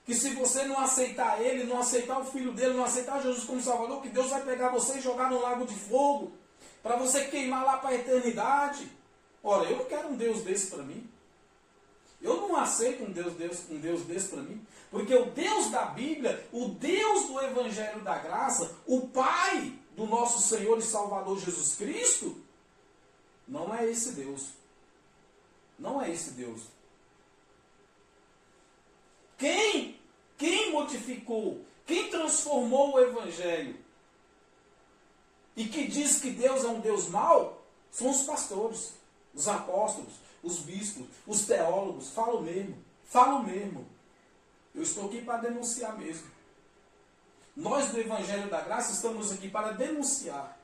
Que se você não aceitar Ele, não aceitar o Filho dele, não aceitar Jesus como Salvador, que Deus vai pegar você e jogar no lago de fogo, para você queimar lá para a eternidade. Ora, eu não quero um Deus desse para mim. Eu não aceito um Deus desse para mim. Porque o Deus da Bíblia, o Deus do Evangelho da Graça, o Pai do nosso Senhor e Salvador Jesus Cristo, não é esse Deus. Não é esse Deus. Quem modificou, quem transformou o Evangelho e que diz que Deus é um Deus mau, são os pastores, os apóstolos, os bispos, os teólogos. Falo mesmo. Eu estou aqui para denunciar mesmo. Nós do Evangelho da Graça estamos aqui para denunciar.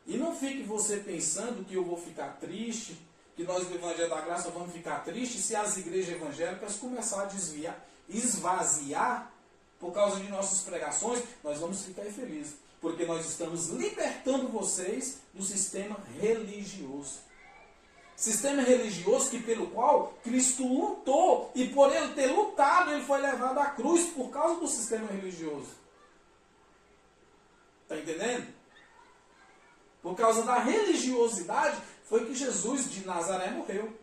E não fique você pensando que eu vou ficar triste, que nós do Evangelho da Graça vamos ficar tristes se as igrejas evangélicas começarem a esvaziar por causa de nossas pregações, nós vamos ficar felizes. Porque nós estamos libertando vocês do sistema religioso. Sistema religioso pelo qual Cristo lutou. E por ele ter lutado, ele foi levado à cruz por causa do sistema religioso. Está entendendo? Por causa da religiosidade, foi que Jesus de Nazaré morreu.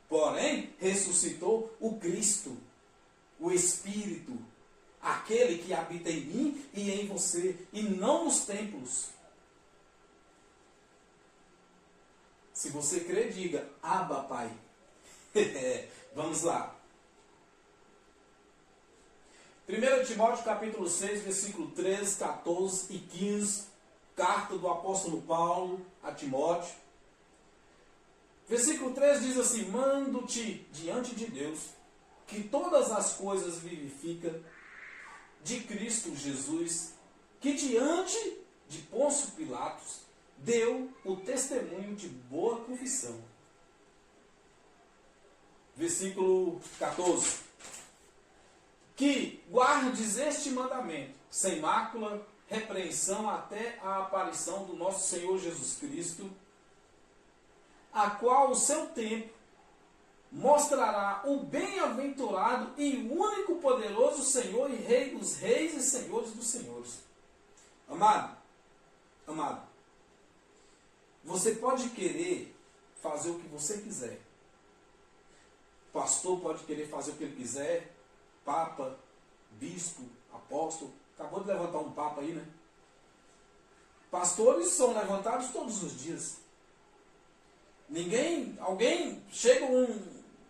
Porém, ressuscitou o Cristo, o Espírito, aquele que habita em mim e em você, e não nos templos. Se você crê, diga, Abba, Pai. Vamos lá. 1 Timóteo capítulo 6, versículo 13, 14 e 15, carta do apóstolo Paulo a Timóteo. Versículo 13 diz assim: mando-te diante de Deus, que todas as coisas vivifica, de Cristo Jesus, que diante de Pôncio Pilatos deu o testemunho de boa confissão. Versículo 14. Que guardes este mandamento, sem mácula, repreensão, até a aparição do nosso Senhor Jesus Cristo, a qual o seu tempo mostrará o bem-aventurado e único poderoso Senhor e Rei dos reis e Senhores dos senhores. Amado, você pode querer fazer o que você quiser. O pastor pode querer fazer o que ele quiser. Papa, bispo, apóstolo. Acabou de levantar um papa aí, né? Pastores são levantados todos os dias.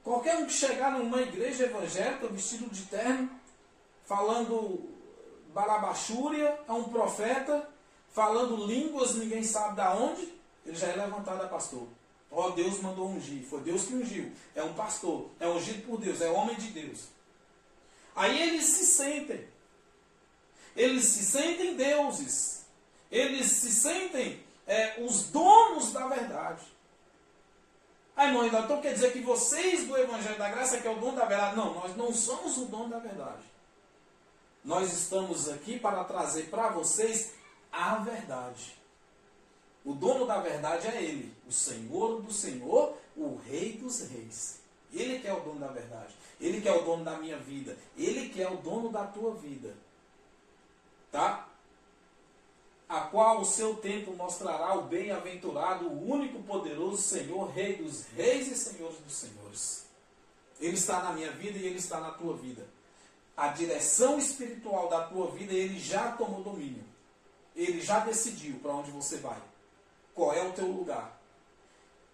Qualquer um que chegar numa igreja evangélica vestido de terno, falando balabachúria, é um profeta, falando línguas, ninguém sabe de onde, ele já é levantado a pastor. Ó, Deus mandou ungir, foi Deus que ungiu. É um pastor, é ungido por Deus, é homem de Deus. Aí eles se sentem deuses, eles se sentem os donos da verdade. Aí, irmão, então quer dizer que vocês do Evangelho da Graça que é o dono da verdade? Não, nós não somos o dono da verdade. Nós estamos aqui para trazer para vocês a verdade. O dono da verdade é Ele, o Senhor do Senhor, o Rei dos reis. Ele que é o dono da verdade. Ele que é o dono da minha vida. Ele que é o dono da tua vida. Tá? A qual o seu tempo mostrará o bem-aventurado, o único poderoso Senhor, Rei dos reis e Senhores dos senhores. Ele está na minha vida e Ele está na tua vida. A direção espiritual da tua vida, Ele já tomou domínio. Ele já decidiu para onde você vai. Qual é o teu lugar.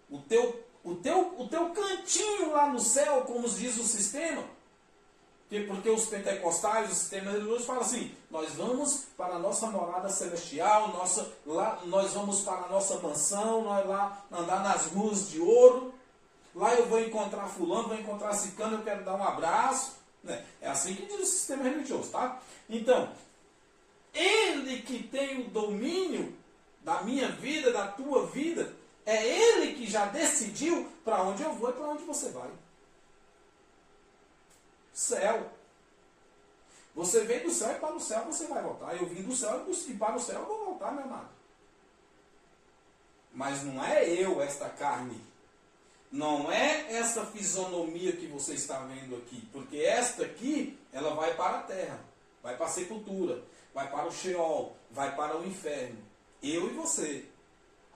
O teu cantinho lá no céu, como diz o sistema. Porque os pentecostais, o sistema religioso, falam assim: nós vamos para a nossa morada celestial, nós vamos para a nossa mansão, nós lá andar nas ruas de ouro, lá eu vou encontrar fulano, vou encontrar ciclano, eu quero dar um abraço. É assim que diz o sistema religioso, tá? Então, Ele que tem o domínio da minha vida, da tua vida, é Ele que já decidiu para onde eu vou e para onde você vai. Céu. Você veio do céu e para o céu você vai voltar. Eu vim do céu e para o céu eu vou voltar, meu amado. Mas não é eu, esta carne. Não é essa fisionomia que você está vendo aqui. Porque esta aqui, ela vai para a terra. Vai para a sepultura. Vai para o Sheol. Vai para o inferno. Eu e você.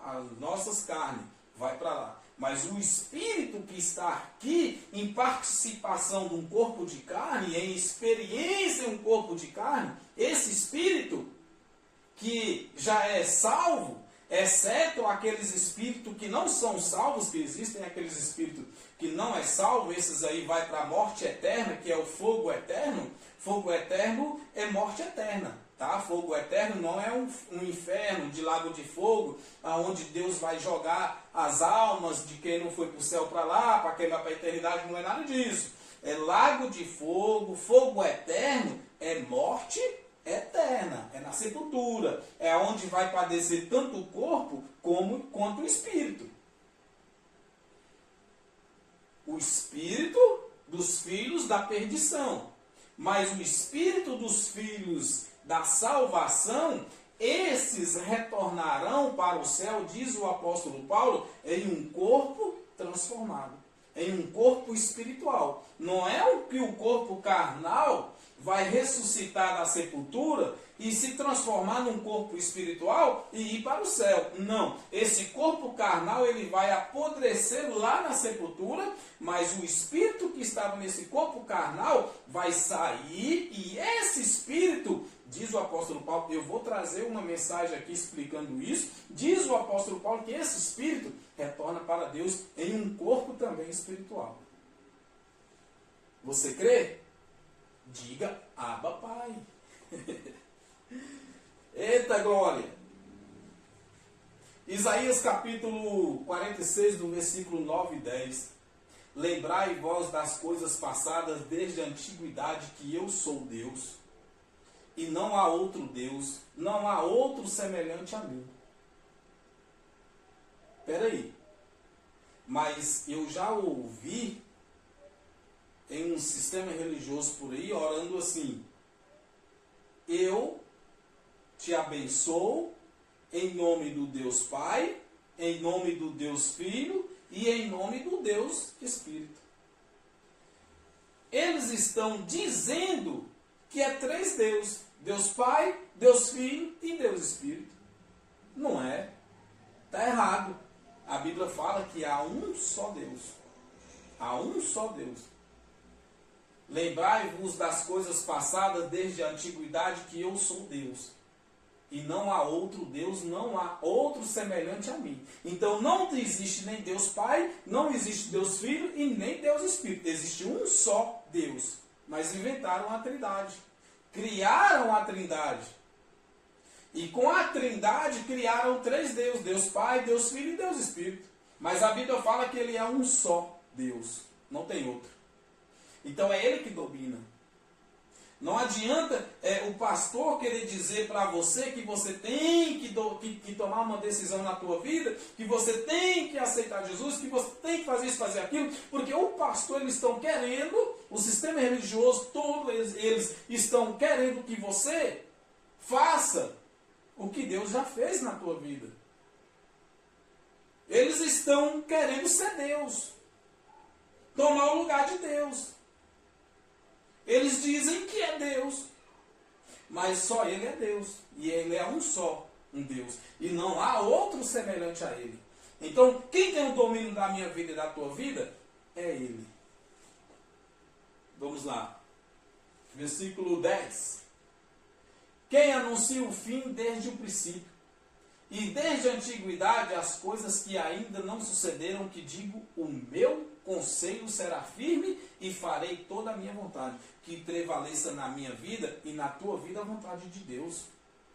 As nossas carnes. Vai para lá. Mas o espírito que está aqui, em participação de um corpo de carne, em experiência em um corpo de carne, esse espírito que já é salvo, exceto aqueles espíritos que não são salvos, que existem aqueles espíritos que não é salvo, esses aí vai para a morte eterna, que é o fogo eterno. Fogo eterno é morte eterna. Tá? Fogo eterno não é um inferno de lago de fogo, aonde Deus vai jogar as almas de quem não foi para o céu para lá, para queimar para a eternidade, não é nada disso. É lago de fogo, fogo eterno, é morte eterna, é na sepultura, é onde vai padecer tanto o corpo quanto o espírito. O espírito dos filhos da perdição. Mas o espírito dos filhos da salvação, esses retornarão para o céu, diz o apóstolo Paulo, em um corpo transformado, em um corpo espiritual. Não é o que o corpo carnal vai ressuscitar da sepultura e se transformar num corpo espiritual e ir para o céu. Não. Esse corpo carnal ele vai apodrecer lá na sepultura, mas o espírito que estava nesse corpo carnal vai sair e esse espírito, diz o apóstolo Paulo, eu vou trazer uma mensagem aqui explicando isso, diz o apóstolo Paulo que esse espírito retorna para Deus em um corpo também espiritual. Você crê? Diga, Abba Pai. Eita glória! Isaías capítulo 46, do versículo 9 e 10. Lembrai vós das coisas passadas desde a antiguidade que eu sou Deus, e não há outro Deus, não há outro semelhante a mim. Espera aí. Mas eu já ouvi em um sistema religioso por aí, orando assim: eu te abençoo em nome do Deus Pai, em nome do Deus Filho e em nome do Deus Espírito. Eles estão dizendo que é três deuses: Deus Pai, Deus Filho e Deus Espírito. Não é. Está errado. A Bíblia fala que há um só Deus. Há um só Deus. Lembrai-vos das coisas passadas desde a antiguidade que eu sou Deus. E não há outro Deus, não há outro semelhante a mim. Então não existe nem Deus Pai, não existe Deus Filho e nem Deus Espírito. Existe um só Deus. Mas inventaram a Trindade. Criaram a Trindade. E com a Trindade criaram três deuses: Deus Pai, Deus Filho e Deus Espírito. Mas a Bíblia fala que ele é um só Deus. Não tem outro. Então é ele que domina. Não adianta o pastor querer dizer para você que você tem que tomar uma decisão na tua vida, que você tem que aceitar Jesus, que você tem que fazer isso, fazer aquilo, porque o pastor, eles estão querendo, o sistema religioso, todos eles estão querendo que você faça o que Deus já fez na tua vida. Eles estão querendo ser Deus, tomar o lugar de Deus. Eles dizem que é Deus, mas só Ele é Deus. E Ele é um só, um Deus. E não há outro semelhante a Ele. Então, quem tem o domínio da minha vida e da tua vida é Ele. Vamos lá. Versículo 10. Quem anuncia o fim desde o princípio, e desde a antiguidade as coisas que ainda não sucederam, que digo, o meu conselho será firme e farei toda a minha vontade. Que prevaleça na minha vida e na tua vida a vontade de Deus.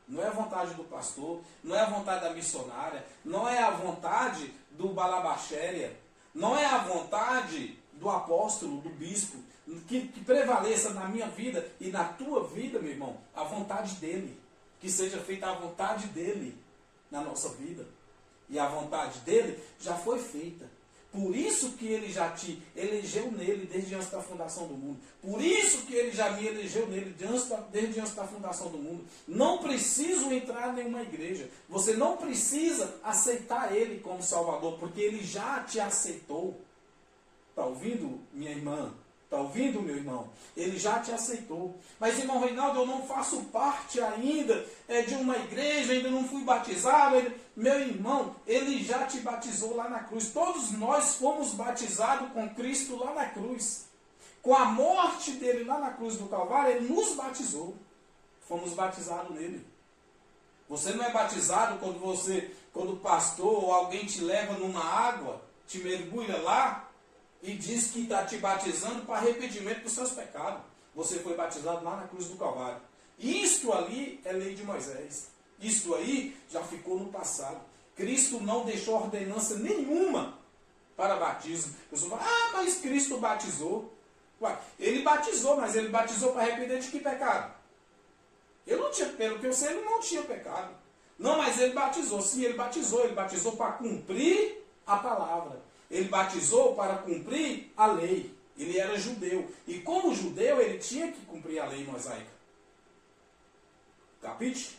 Não é a vontade do pastor, não é a vontade da missionária, não é a vontade do balabachéria, não é a vontade do apóstolo, do bispo. Que prevaleça na minha vida e na tua vida, meu irmão, a vontade dele. Que seja feita a vontade dele na nossa vida. E a vontade dele já foi feita. Por isso que ele já te elegeu nele desde antes da fundação do mundo. Por isso que ele já me elegeu nele desde antes da fundação do mundo. Não preciso entrar em nenhuma igreja. Você não precisa aceitar ele como Salvador, porque ele já te aceitou. Está ouvindo, minha irmã? Está ouvindo, meu irmão? Ele já te aceitou. Mas, irmão Reinaldo, eu não faço parte ainda de uma igreja, ainda não fui batizado. Meu irmão, ele já te batizou lá na cruz. Todos nós fomos batizados com Cristo lá na cruz. Com a morte dele lá na cruz do Calvário, ele nos batizou. Fomos batizados nele. Você não é batizado quando o pastor ou alguém te leva numa água, te mergulha lá, e diz que está te batizando para arrependimento dos seus pecados. Você foi batizado lá na cruz do Calvário. Isto ali é lei de Moisés. Isto aí já ficou no passado. Cristo não deixou ordenança nenhuma para batismo. A pessoa fala, mas Cristo batizou. Ué, ele batizou, mas ele batizou para arrepender de que pecado? Ele não tinha, pelo que eu sei, ele não tinha pecado. Não, mas ele batizou. Sim, ele batizou para cumprir a palavra. Ele batizou para cumprir a lei. Ele era judeu. E como judeu, ele tinha que cumprir a lei mosaica. Capite?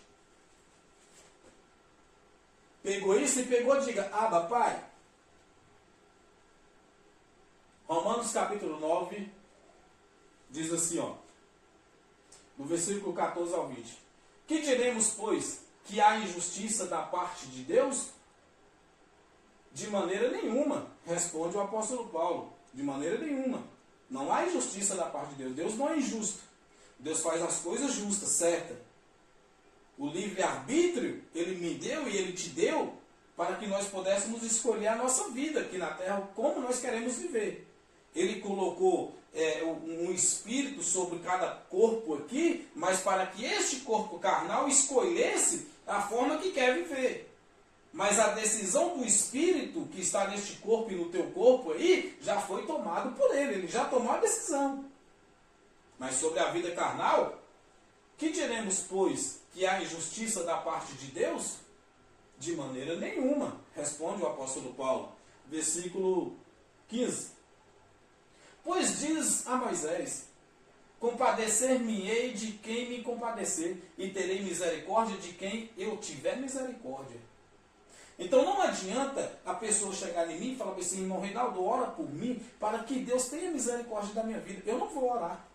Pegou isso e pegou, diga, Abba, Pai. Romanos capítulo 9 diz assim, ó, no versículo 14 ao 20. Que diremos, pois, que há injustiça da parte de Deus? De maneira nenhuma, responde o apóstolo Paulo. De maneira nenhuma. Não há injustiça da parte de Deus. Deus não é injusto. Deus faz as coisas justas, certas. O livre-arbítrio, Ele me deu e Ele te deu para que nós pudéssemos escolher a nossa vida aqui na terra, como nós queremos viver. Ele colocou um espírito sobre cada corpo aqui, mas para que este corpo carnal escolhesse a forma que quer viver. Mas a decisão do espírito que está neste corpo e no teu corpo aí, já foi tomado por ele já tomou a decisão. Mas sobre a vida carnal, que diremos, pois, que há injustiça da parte de Deus? De maneira nenhuma, responde o apóstolo Paulo. Versículo 15. Pois diz a Moisés, compadecer-me-ei de quem me compadecer, e terei misericórdia de quem eu tiver misericórdia. Então não adianta a pessoa chegar em mim e falar assim, irmão Reinaldo, ora por mim, para que Deus tenha misericórdia da minha vida. Eu não vou orar.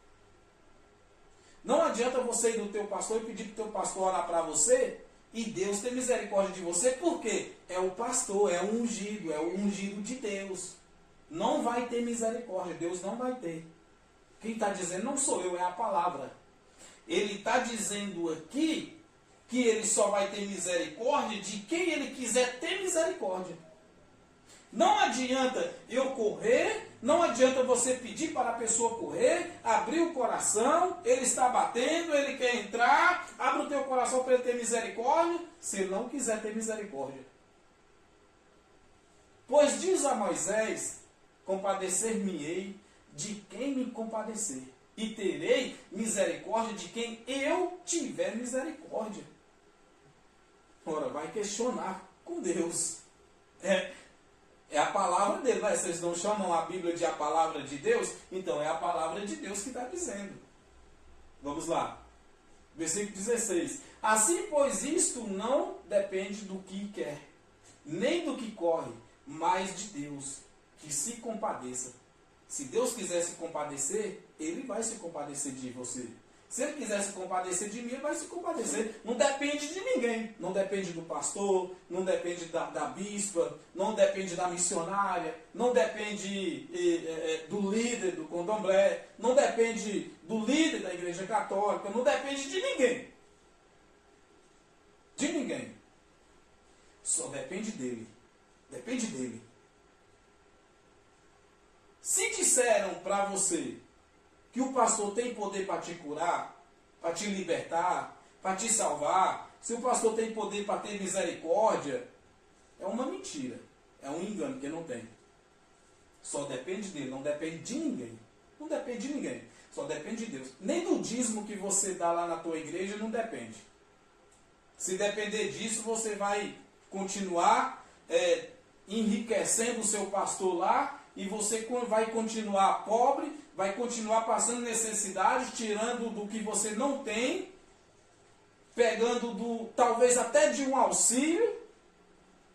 Não adianta você ir no teu pastor e pedir para o teu pastor orar para você, e Deus ter misericórdia de você, porque é o pastor, é o ungido de Deus. Não vai ter misericórdia, Deus não vai ter. Quem está dizendo não sou eu, é a palavra. Ele está dizendo aqui que ele só vai ter misericórdia de quem ele quiser ter misericórdia. Não adianta eu correr, não adianta você pedir para a pessoa correr, abrir o coração, ele está batendo, ele quer entrar, abre o teu coração para ele ter misericórdia, se ele não quiser ter misericórdia. Pois diz a Moisés, compadecer-me-ei de quem me compadecer, e terei misericórdia de quem eu tiver misericórdia. Ora, vai questionar com Deus. É a palavra dele. Mas vocês não chamam a Bíblia de a palavra de Deus? Então é a palavra de Deus que está dizendo. Vamos lá. Versículo 16. Assim, pois, isto não depende do que quer, nem do que corre, mas de Deus, que se compadeça. Se Deus quiser se compadecer, Ele vai se compadecer de você. Se Ele quiser se compadecer de mim, Ele vai se compadecer. Não depende de ninguém. Não depende do pastor, não depende da bispa, não depende da missionária, não depende do líder do candomblé, não depende do líder da igreja católica, não depende de ninguém. De ninguém. Só depende dele. Depende dele. Se disseram para você que o pastor tem poder para te curar, para te libertar, para te salvar, se o pastor tem poder para ter misericórdia, é uma mentira. É um engano que não tem. Só depende dele, não depende de ninguém. Não depende de ninguém. Só depende de Deus. Nem do dízimo que você dá lá na tua igreja não depende. Se depender disso, você vai continuar enriquecendo o seu pastor lá, e você vai continuar pobre, vai continuar passando necessidade, tirando do que você não tem, pegando talvez até de um auxílio,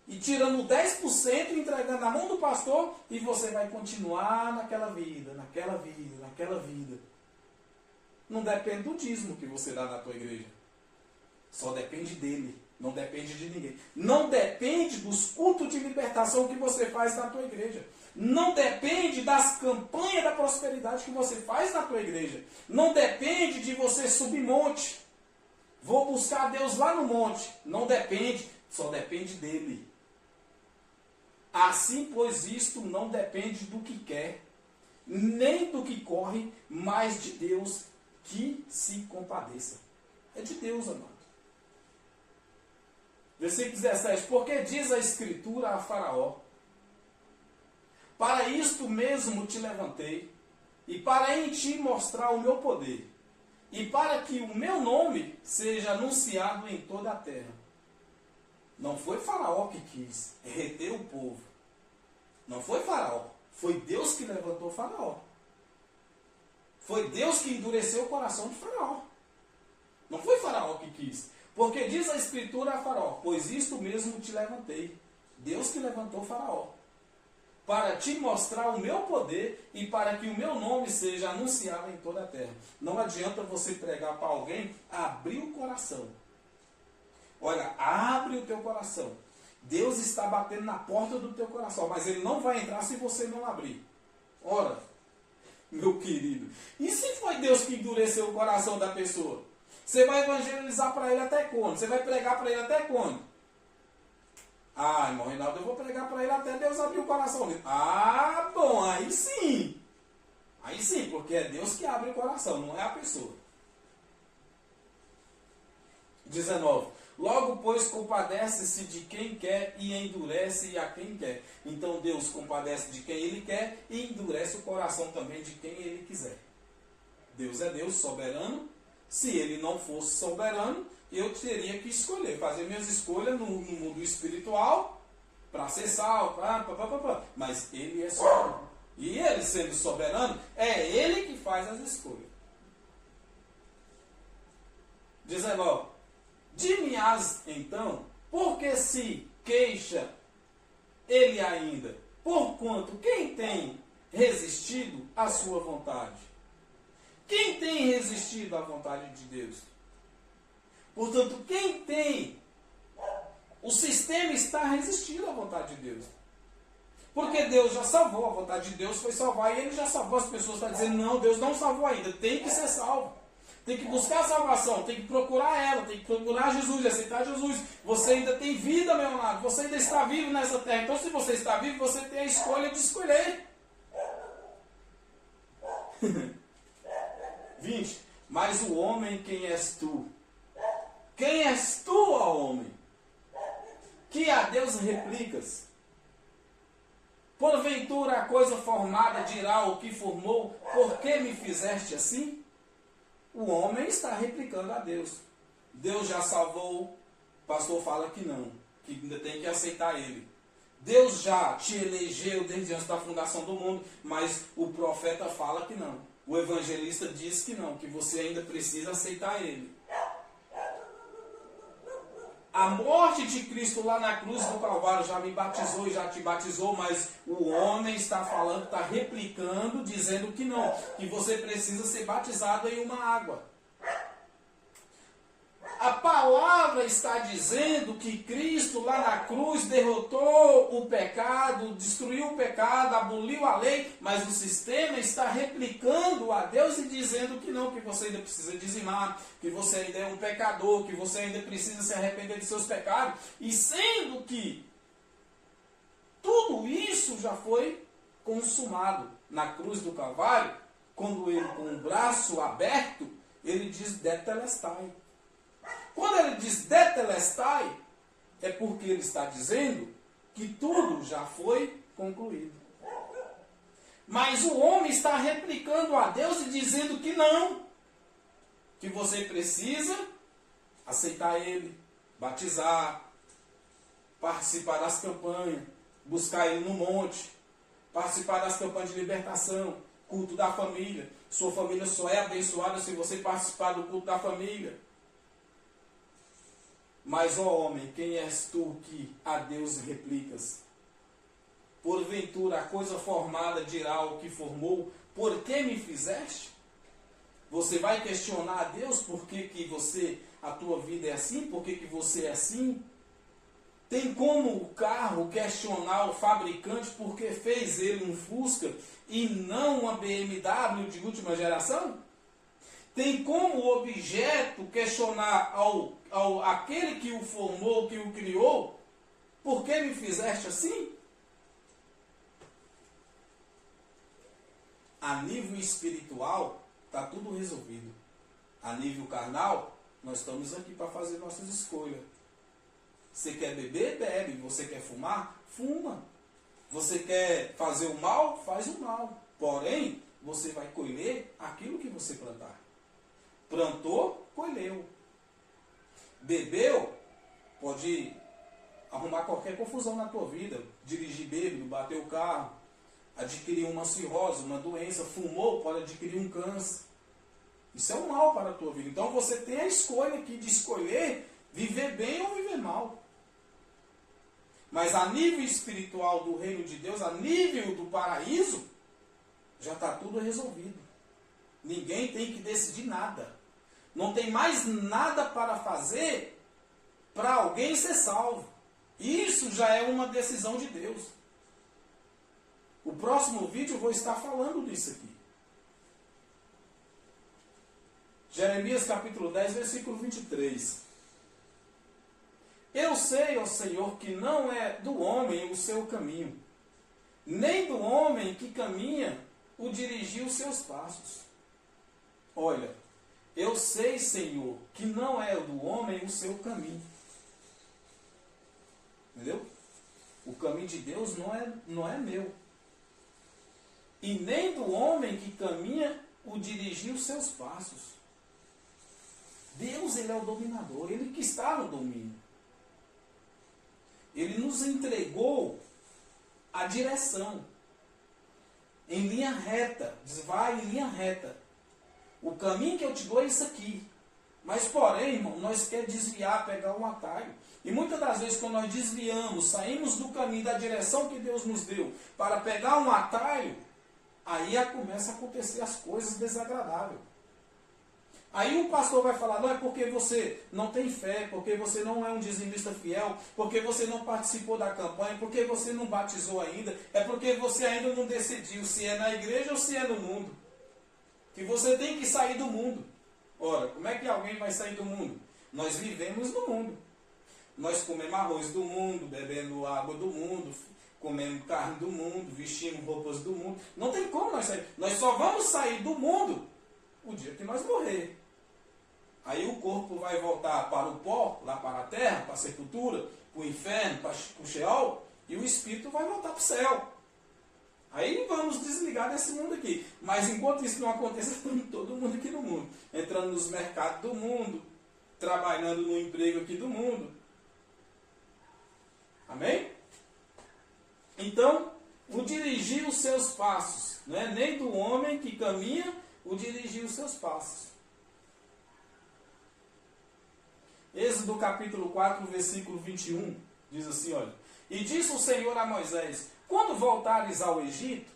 e tirando 10% e entregando na mão do pastor, e você vai continuar naquela vida. Não depende do dízimo que você dá na tua igreja. Só depende dele, não depende de ninguém. Não depende dos cultos de libertação que você faz na tua igreja. Não depende das campanhas da prosperidade que você faz na tua igreja. Não depende de você subir monte. Vou buscar Deus lá no monte. Não depende, só depende dele. Assim, pois, isto não depende do que quer, nem do que corre, mas de Deus que se compadeça. É de Deus, amado. Versículo 17. Porque diz a Escritura a Faraó: para isto mesmo te levantei, e para em ti mostrar o meu poder, e para que o meu nome seja anunciado em toda a terra. Não foi Faraó que quis reter o povo. Não foi Faraó. Foi Deus que levantou Faraó. Foi Deus que endureceu o coração de Faraó. Não foi Faraó que quis. Porque diz a Escritura a Faraó, pois isto mesmo te levantei. Deus que levantou Faraó. Para te mostrar o meu poder e para que o meu nome seja anunciado em toda a terra. Não adianta você pregar para alguém, abrir o coração. Olha, abre o teu coração. Deus está batendo na porta do teu coração, mas Ele não vai entrar se você não abrir. Ora, meu querido, e se foi Deus que endureceu o coração da pessoa? Você vai evangelizar para ele até quando? Você vai pregar para ele até quando? Ah, irmão Reinaldo, eu vou pregar para ele até Deus abrir o coração dele. Ah, bom, aí sim. Aí sim, porque é Deus que abre o coração, não é a pessoa. 19. Logo, pois, compadece-se de quem quer e endurece a quem quer. Então Deus compadece de quem Ele quer e endurece o coração também de quem Ele quiser. Deus é Deus soberano. Se Ele não fosse soberano, eu teria que escolher, fazer minhas escolhas no mundo espiritual para ser salvo. Mas Ele é soberano. E Ele sendo soberano, é Ele que faz as escolhas. 19. Dir-me-ás então, porque se queixa ele ainda, porquanto quem tem resistido à sua vontade? Quem tem resistido à vontade de Deus? Portanto, quem tem, o sistema está resistindo à vontade de Deus. Porque Deus já salvou, a vontade de Deus foi salvar e Ele já salvou. As pessoas estão dizendo, não, Deus não salvou ainda, tem que ser salvo. Tem que buscar a salvação, tem que procurar ela, tem que procurar Jesus, aceitar Jesus. Você ainda tem vida, meu amado, você ainda está vivo nessa terra. Então, se você está vivo, você tem a escolha de escolher. 20. Mas o homem, quem és tu? Quem és tu, ó homem? Que a Deus replicas? Porventura a coisa formada dirá o que formou, por que me fizeste assim? O homem está replicando a Deus. Deus já salvou, o pastor fala que não, que ainda tem que aceitar Ele. Deus já te elegeu desde antes da fundação do mundo, mas o profeta fala que não. O evangelista diz que não, que você ainda precisa aceitar Ele. A morte de Cristo lá na cruz do Calvário já me batizou e já te batizou, mas o homem está falando, está replicando, dizendo que não, que você precisa ser batizado em uma água. A palavra está dizendo que Cristo lá na cruz derrotou o pecado, destruiu o pecado, aboliu a lei, mas o sistema está replicando a Deus e dizendo que não, que você ainda precisa dizimar, que você ainda é um pecador, que você ainda precisa se arrepender de seus pecados, e sendo que tudo isso já foi consumado na cruz do Calvário, quando ele com o braço aberto, ele diz tetelestai. Quando ele diz tetelestai, é porque ele está dizendo que tudo já foi concluído. Mas o homem está replicando a Deus e dizendo que não. Que você precisa aceitar Ele, batizar, participar das campanhas, buscar Ele no monte, participar das campanhas de libertação, culto da família. Sua família só é abençoada se você participar do culto da família. Mas, ó homem, quem és tu que a Deus replicas? Porventura a coisa formada dirá o que formou, por que me fizeste? Você vai questionar a Deus por que a tua vida é assim? Por que você é assim? Tem como o carro questionar o fabricante porque fez ele um Fusca e não uma BMW de última geração? Tem como o objeto questionar aquele que o formou, que o criou, por que me fizeste assim? A nível espiritual, está tudo resolvido. A nível carnal, nós estamos aqui para fazer nossas escolhas. Você quer beber? Bebe. Você quer fumar? Fuma. Você quer fazer o mal? Faz o mal. Porém, você vai colher aquilo que você plantar. Plantou, colheu. Bebeu, pode arrumar qualquer confusão na tua vida. Dirigir bêbado, bater o carro, adquirir uma cirrose, uma doença, fumou, pode adquirir um câncer. Isso é um mal para a tua vida. Então você tem a escolha aqui de escolher viver bem ou viver mal. Mas a nível espiritual do reino de Deus, a nível do paraíso, já está tudo resolvido. Ninguém tem que decidir nada. Não tem mais nada para fazer para alguém ser salvo. Isso já é uma decisão de Deus. O próximo vídeo eu vou estar falando disso aqui. Jeremias capítulo 10, versículo 23. Eu sei, ó Senhor, que não é do homem o seu caminho, nem do homem que caminha o dirigir os seus passos. Olha, eu sei, Senhor, que não é do homem o seu caminho. Entendeu? O caminho de Deus não é meu. E nem do homem que caminha o dirigir os seus passos. Deus, ele é o dominador, ele que está no domínio. Ele nos entregou a direção em linha reta. Diz, vai em linha reta. O caminho que eu te dou é isso aqui. Mas, porém, irmão, nós queremos desviar, pegar um atalho. E muitas das vezes, quando nós desviamos, saímos do caminho, da direção que Deus nos deu, para pegar um atalho, aí começa a acontecer as coisas desagradáveis. Aí o pastor vai falar, não é porque você não tem fé, porque você não é um dizimista fiel, porque você não participou da campanha, porque você não batizou ainda, é porque você ainda não decidiu se é na igreja ou se é no mundo. Que você tem que sair do mundo. Ora, como é que alguém vai sair do mundo? Nós vivemos no mundo. Nós comemos arroz do mundo, bebendo água do mundo, comendo carne do mundo, vestimos roupas do mundo. Não tem como nós sair. Nós só vamos sair do mundo o dia que nós morrer. Aí o corpo vai voltar para o pó, lá para a terra, para a sepultura, para o inferno, para o Sheol, e o espírito vai voltar para o céu. Aí vamos desligar desse mundo aqui. Mas enquanto isso não aconteça, estamos todo mundo aqui no mundo. Entrando nos mercados do mundo, trabalhando no emprego aqui do mundo. Amém? Então, o dirigir os seus passos, não é nem do homem que caminha, o dirigir os seus passos. Êxodo capítulo 4, versículo 21, diz assim, olha. E disse o Senhor a Moisés, quando voltares ao Egito,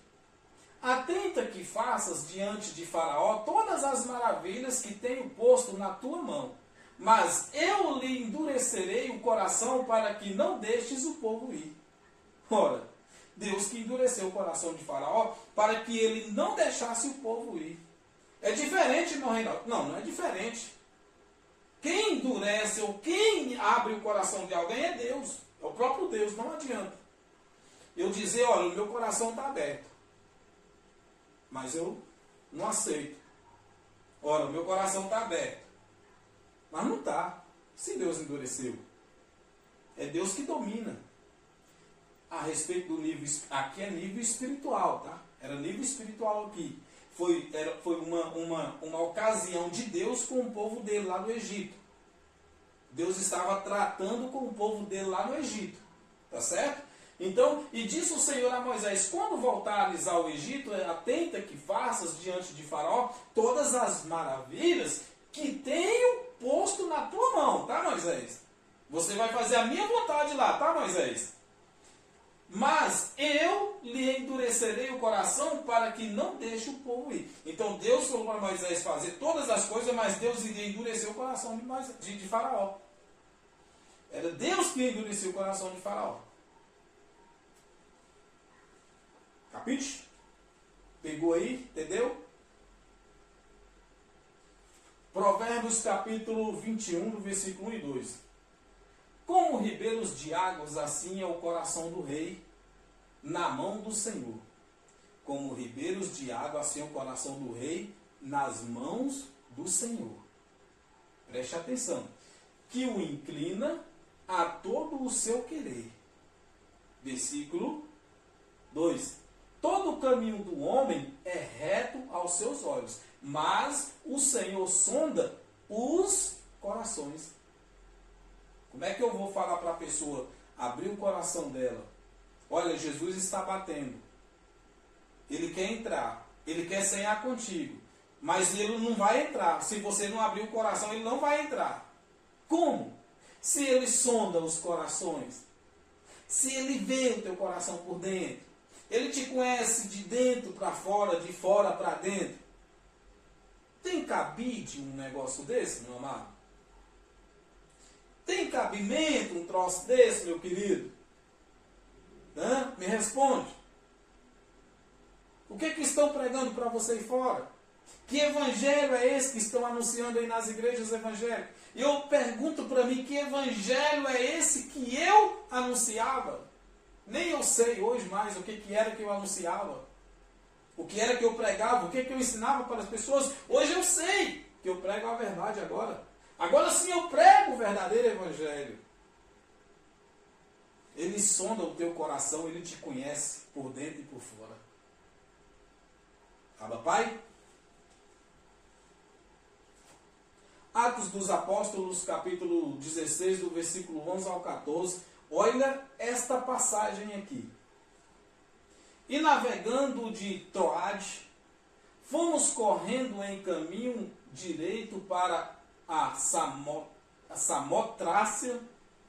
atenta que faças diante de Faraó todas as maravilhas que tenho posto na tua mão. Mas eu lhe endurecerei o coração para que não deixes o povo ir. Ora, Deus que endureceu o coração de Faraó para que ele não deixasse o povo ir. É diferente, irmão Reinaldo? Não, não é diferente. Quem endurece ou quem abre o coração de alguém é Deus. É o próprio Deus, não adianta. Eu dizer, olha, o meu coração está aberto. Mas eu não aceito. Ora, o meu coração está aberto. Mas não está. Se Deus endureceu. É Deus que domina. A respeito do nível, aqui é nível espiritual, tá? Era nível espiritual aqui. Foi uma ocasião de Deus com o povo dele lá no Egito. Deus estava tratando com o povo dele lá no Egito. Tá certo? Então, e disse o Senhor a Moisés, quando voltares ao Egito, atenta que faças diante de Faraó todas as maravilhas que tenho posto na tua mão, tá, Moisés? Você vai fazer a minha vontade lá, tá, Moisés? Mas eu lhe endurecerei o coração para que não deixe o povo ir. Então Deus falou para Moisés fazer todas as coisas, mas Deus iria endurecer o coração de Faraó. Era Deus que endureceu o coração de Faraó. Capite? Pegou aí? Entendeu? Provérbios capítulo 21, do versículo 1 e 2. Como ribeiros de águas, assim é o coração do rei na mão do Senhor. Como ribeiros de água, assim é o coração do rei nas mãos do Senhor. Preste atenção. Que o inclina a todo o seu querer. Versículo 2. Todo o caminho do homem é reto aos seus olhos, mas o Senhor sonda os corações. Como é que eu vou falar para a pessoa abrir o coração dela? Olha, Jesus está batendo. Ele quer entrar. Ele quer ceiar contigo. Mas ele não vai entrar. Se você não abrir o coração, ele não vai entrar. Como? Se ele sonda os corações. Se ele vê o teu coração por dentro. Ele te conhece de dentro para fora, de fora para dentro. Tem cabide um negócio desse, meu amado? Tem cabimento um troço desse, meu querido? Hã? Me responde. O que estão pregando para você aí fora? Que evangelho é esse que estão anunciando aí nas igrejas evangélicas? E eu pergunto para mim, que evangelho é esse que eu anunciava? Nem eu sei hoje mais o que era que eu anunciava. O que era que eu pregava, o que eu ensinava para as pessoas. Hoje eu sei que eu prego a verdade agora. Agora sim eu prego o verdadeiro evangelho. Ele sonda o teu coração, ele te conhece por dentro e por fora. Abba, Pai? Atos dos Apóstolos, capítulo 16, do versículo 11 ao 14. Olha esta passagem aqui. E navegando de Troade, fomos correndo em caminho direito para a Samotrácia,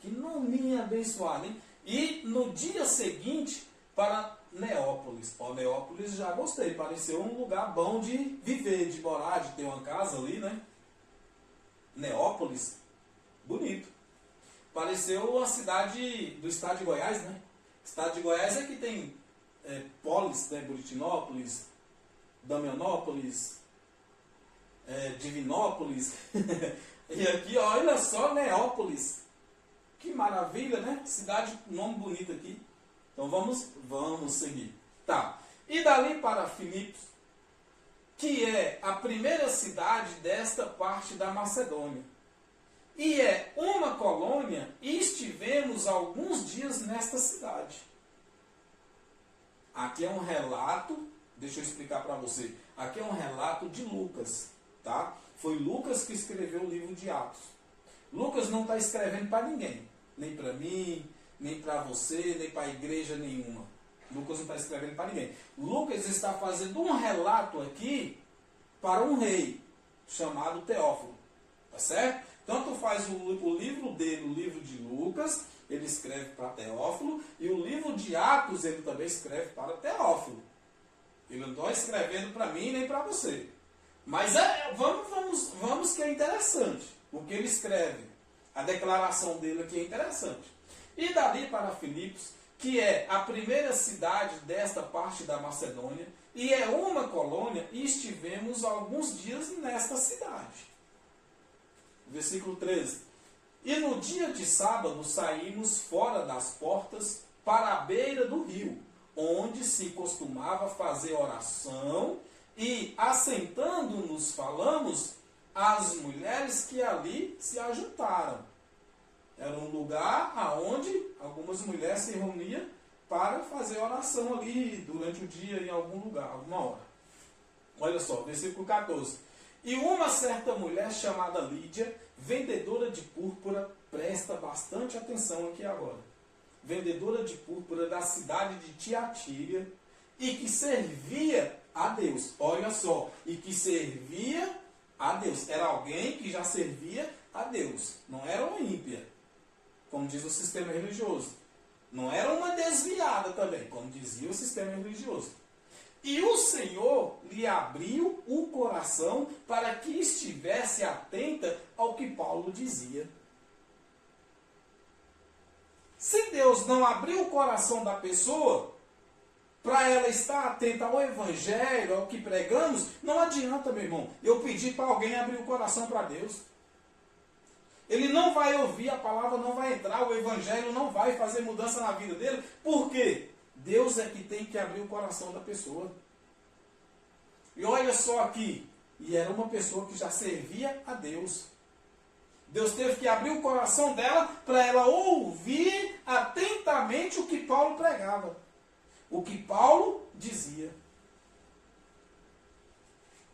que nominha abençoado, hein? E no dia seguinte para Neópolis. Ó, Neópolis já gostei, pareceu um lugar bom de viver, de morar, de ter uma casa ali, né? Neópolis, bonito. Pareceu uma cidade do estado de Goiás, né? Estado de Goiás é que tem Polis, né? Buritinópolis, Damianópolis, Divinópolis. E aqui, olha só, Neópolis. Que maravilha, né? Cidade, nome bonito aqui. Então vamos seguir. Tá. E dali para Filipos, que é a primeira cidade desta parte da Macedônia. E é uma colônia, e estivemos alguns dias nesta cidade. Aqui é um relato, deixa eu explicar para você. Aqui é um relato de Lucas, tá? Foi Lucas que escreveu o livro de Atos. Lucas não está escrevendo para ninguém. Nem para mim, nem para você, nem para a igreja nenhuma. Lucas não está escrevendo para ninguém. Lucas está fazendo um relato aqui para um rei chamado Teófilo. Tá certo? Tanto faz o livro dele, o livro de Lucas, ele escreve para Teófilo, e o livro de Atos ele também escreve para Teófilo. Ele não está escrevendo para mim nem para você. Mas vamos que é interessante. O que ele escreve, a declaração dele aqui é interessante. E dali para Filipos, que é a primeira cidade desta parte da Macedônia, e é uma colônia, e estivemos alguns dias nesta cidade. Versículo 13. E no dia de sábado saímos fora das portas para a beira do rio, onde se costumava fazer oração, e assentando-nos falamos às mulheres que ali se ajuntaram. Era um lugar onde algumas mulheres se reuniam para fazer oração ali durante o dia em algum lugar, alguma hora. Olha só, versículo 14. E uma certa mulher chamada Lídia, vendedora de púrpura, presta bastante atenção aqui agora. Vendedora de púrpura da cidade de Tiatira, e que servia a Deus. Olha só, e que servia a Deus. Era alguém que já servia a Deus. Não era uma ímpia, como diz o sistema religioso. Não era uma desviada também, como dizia o sistema religioso. E o Senhor lhe abriu o coração para que estivesse atenta ao que Paulo dizia. Se Deus não abriu o coração da pessoa para ela estar atenta ao Evangelho, ao que pregamos, não adianta, meu irmão, eu pedir para alguém abrir o coração para Deus. Ele não vai ouvir, a palavra não vai entrar, o Evangelho não vai fazer mudança na vida dele. Por quê? Deus é que tem que abrir o coração da pessoa. E olha só aqui, e era uma pessoa que já servia a Deus. Deus teve que abrir o coração dela para ela ouvir atentamente o que Paulo pregava. O que Paulo dizia.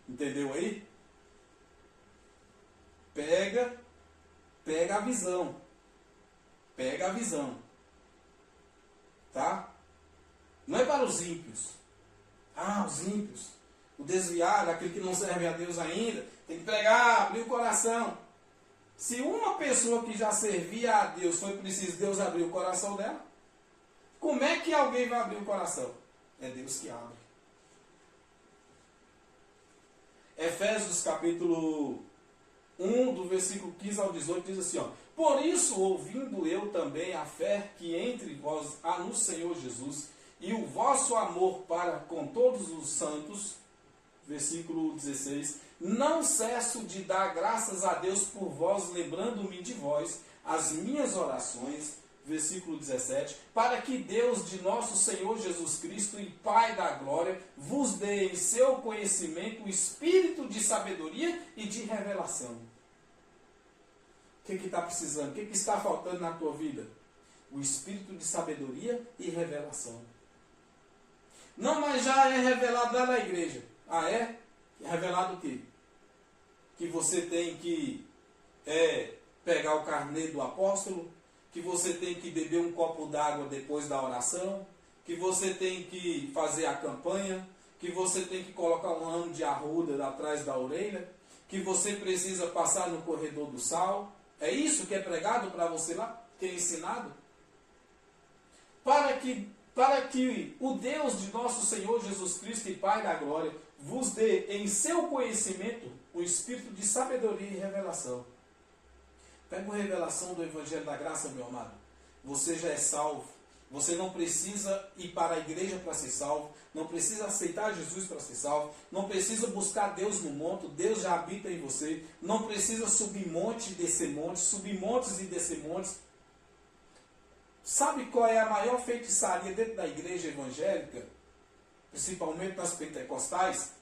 Entendeu aí? Pega a visão. Pega a visão. Tá? Não é para os ímpios. Ah, os ímpios, o desviado, aquele que não serve a Deus ainda, tem que pregar, abrir o coração. Se uma pessoa que já servia a Deus foi preciso Deus abrir o coração dela, como é que alguém vai abrir o coração? É Deus que abre. Efésios capítulo 1, do versículo 15 ao 18, diz assim, ó: por isso, ouvindo eu também a fé que entre vós há no Senhor Jesus, e o vosso amor para com todos os santos, versículo 16, não cesso de dar graças a Deus por vós, lembrando-me de vós, as minhas orações, versículo 17, para que Deus de nosso Senhor Jesus Cristo e Pai da glória, vos dê em seu conhecimento o espírito de sabedoria e de revelação. O que está precisando? O que está faltando na tua vida? O espírito de sabedoria e revelação. Não, mas já é revelado lá na igreja. Ah, é? Revelado o quê? Que você tem que pegar o carnê do apóstolo, que você tem que beber um copo d'água depois da oração, que você tem que fazer a campanha, que você tem que colocar um ramo de arruda atrás da orelha, que você precisa passar no corredor do sal. É isso que é pregado para você lá? Que é ensinado? Para que o Deus de nosso Senhor Jesus Cristo e Pai da glória vos dê em seu conhecimento o espírito de sabedoria e revelação. Pega a revelação do Evangelho da Graça, meu amado. Você já é salvo. Você não precisa ir para a igreja para ser salvo. Não precisa aceitar Jesus para ser salvo. Não precisa buscar Deus no monte. Deus já habita em você. Não precisa subir monte e descer montes. Subir montes e descer montes. Sabe qual é a maior feitiçaria dentro da igreja evangélica? Principalmente nas pentecostais?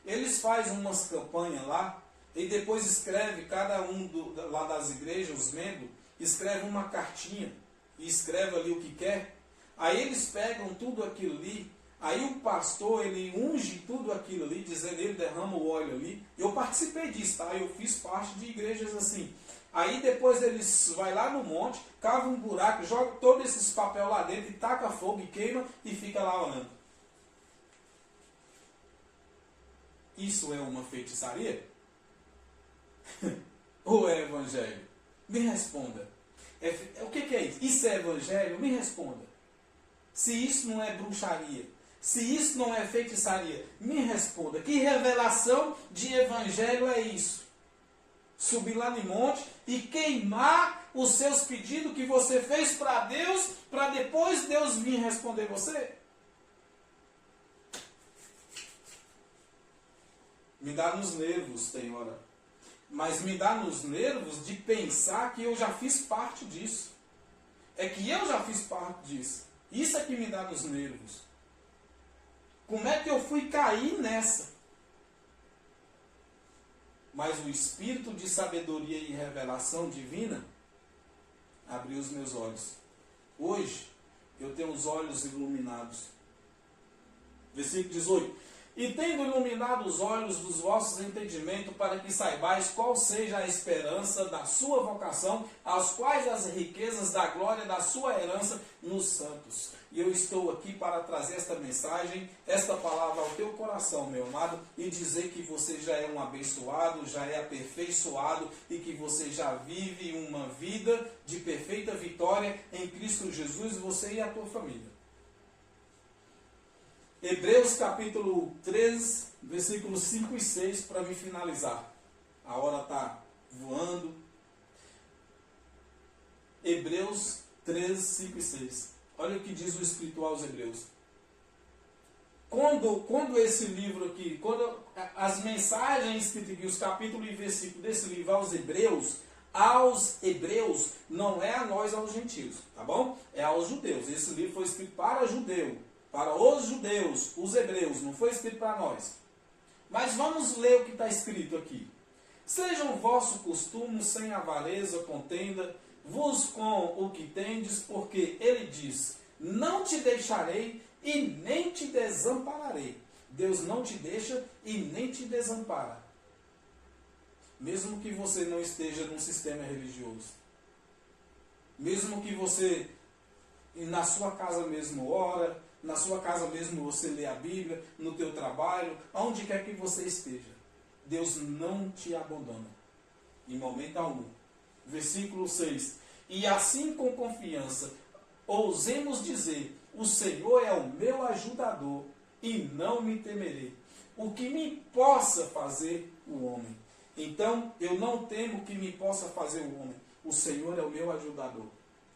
Eles fazem umas campanhas lá. E depois escreve, cada um lá das igrejas, os membros, escreve uma cartinha. E escreve ali o que quer. Aí eles pegam tudo aquilo ali. Aí o pastor, ele unge tudo aquilo ali, dizendo, ele derrama o óleo ali. Eu participei disso, tá? Eu fiz parte de igrejas assim. Aí depois eles vai lá no monte, cava um buraco, joga todos esses papel lá dentro, e taca fogo e queima e fica lá orando. Isso é uma feitiçaria? Ou é evangelho? Me responda. O que é isso? Isso é evangelho? Me responda. Se isso não é bruxaria, se isso não é feitiçaria, me responda. Que revelação de evangelho é isso? Subir lá no monte e queimar os seus pedidos que você fez para Deus, para depois Deus vir responder você? Me dá nos nervos, tem hora. Mas me dá nos nervos de pensar que eu já fiz parte disso. É que eu já fiz parte disso. Isso é que me dá nos nervos. Como é que eu fui cair nessa? Mas o espírito de sabedoria e revelação divina abriu os meus olhos. Hoje, eu tenho os olhos iluminados. Versículo 18. E tendo iluminado os olhos dos vossos entendimentos, para que saibais qual seja a esperança da sua vocação, as quais as riquezas da glória da sua herança nos santos. E eu estou aqui para trazer esta mensagem, esta palavra ao teu coração, meu amado, e dizer que você já é um abençoado, já é aperfeiçoado, e que você já vive uma vida de perfeita vitória em Cristo Jesus, você e a tua família. Hebreus capítulo 13, versículos 5 e 6, para me finalizar. A hora está voando. Hebreus 13, 5 e 6. Olha o que diz o escritor aos Hebreus. Quando esse livro aqui, quando as mensagens escritas aqui, os capítulos e versículos desse livro aos Hebreus, não é a nós, aos gentios, tá bom? É aos judeus. Esse livro foi escrito para judeu. Para os judeus, os hebreus, não foi escrito para nós. Mas vamos ler o que está escrito aqui. Sejam vosso costume sem avareza, contenda, vos com o que tendes, porque ele diz, não te deixarei e nem te desampararei. Deus não te deixa e nem te desampara. Mesmo que você não esteja num sistema religioso. Mesmo que você, na sua casa mesmo, ora, na sua casa mesmo você lê a Bíblia, no teu trabalho, aonde quer que você esteja. Deus não te abandona, em momento algum. Versículo 6. E assim com confiança, ousemos dizer, o Senhor é o meu ajudador, e não me temerei. O que me possa fazer o homem? Então, eu não temo o que me possa fazer o homem. O Senhor é o meu ajudador.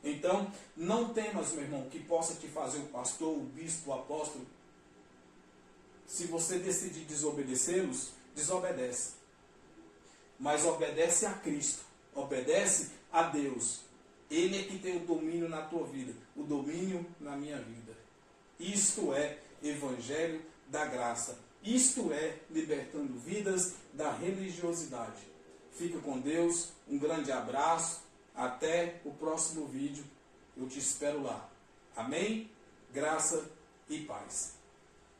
Então, não temas, meu irmão, que possa te fazer o pastor, o bispo, o apóstolo. Se você decidir desobedecê-los, desobedece. Mas obedece a Cristo. Obedece a Deus. Ele é que tem o domínio na tua vida. O domínio na minha vida. Isto é Evangelho da Graça. Isto é libertando vidas da religiosidade. Fica com Deus. Um grande abraço. Até o próximo vídeo. Eu te espero lá. Amém? Graça e paz.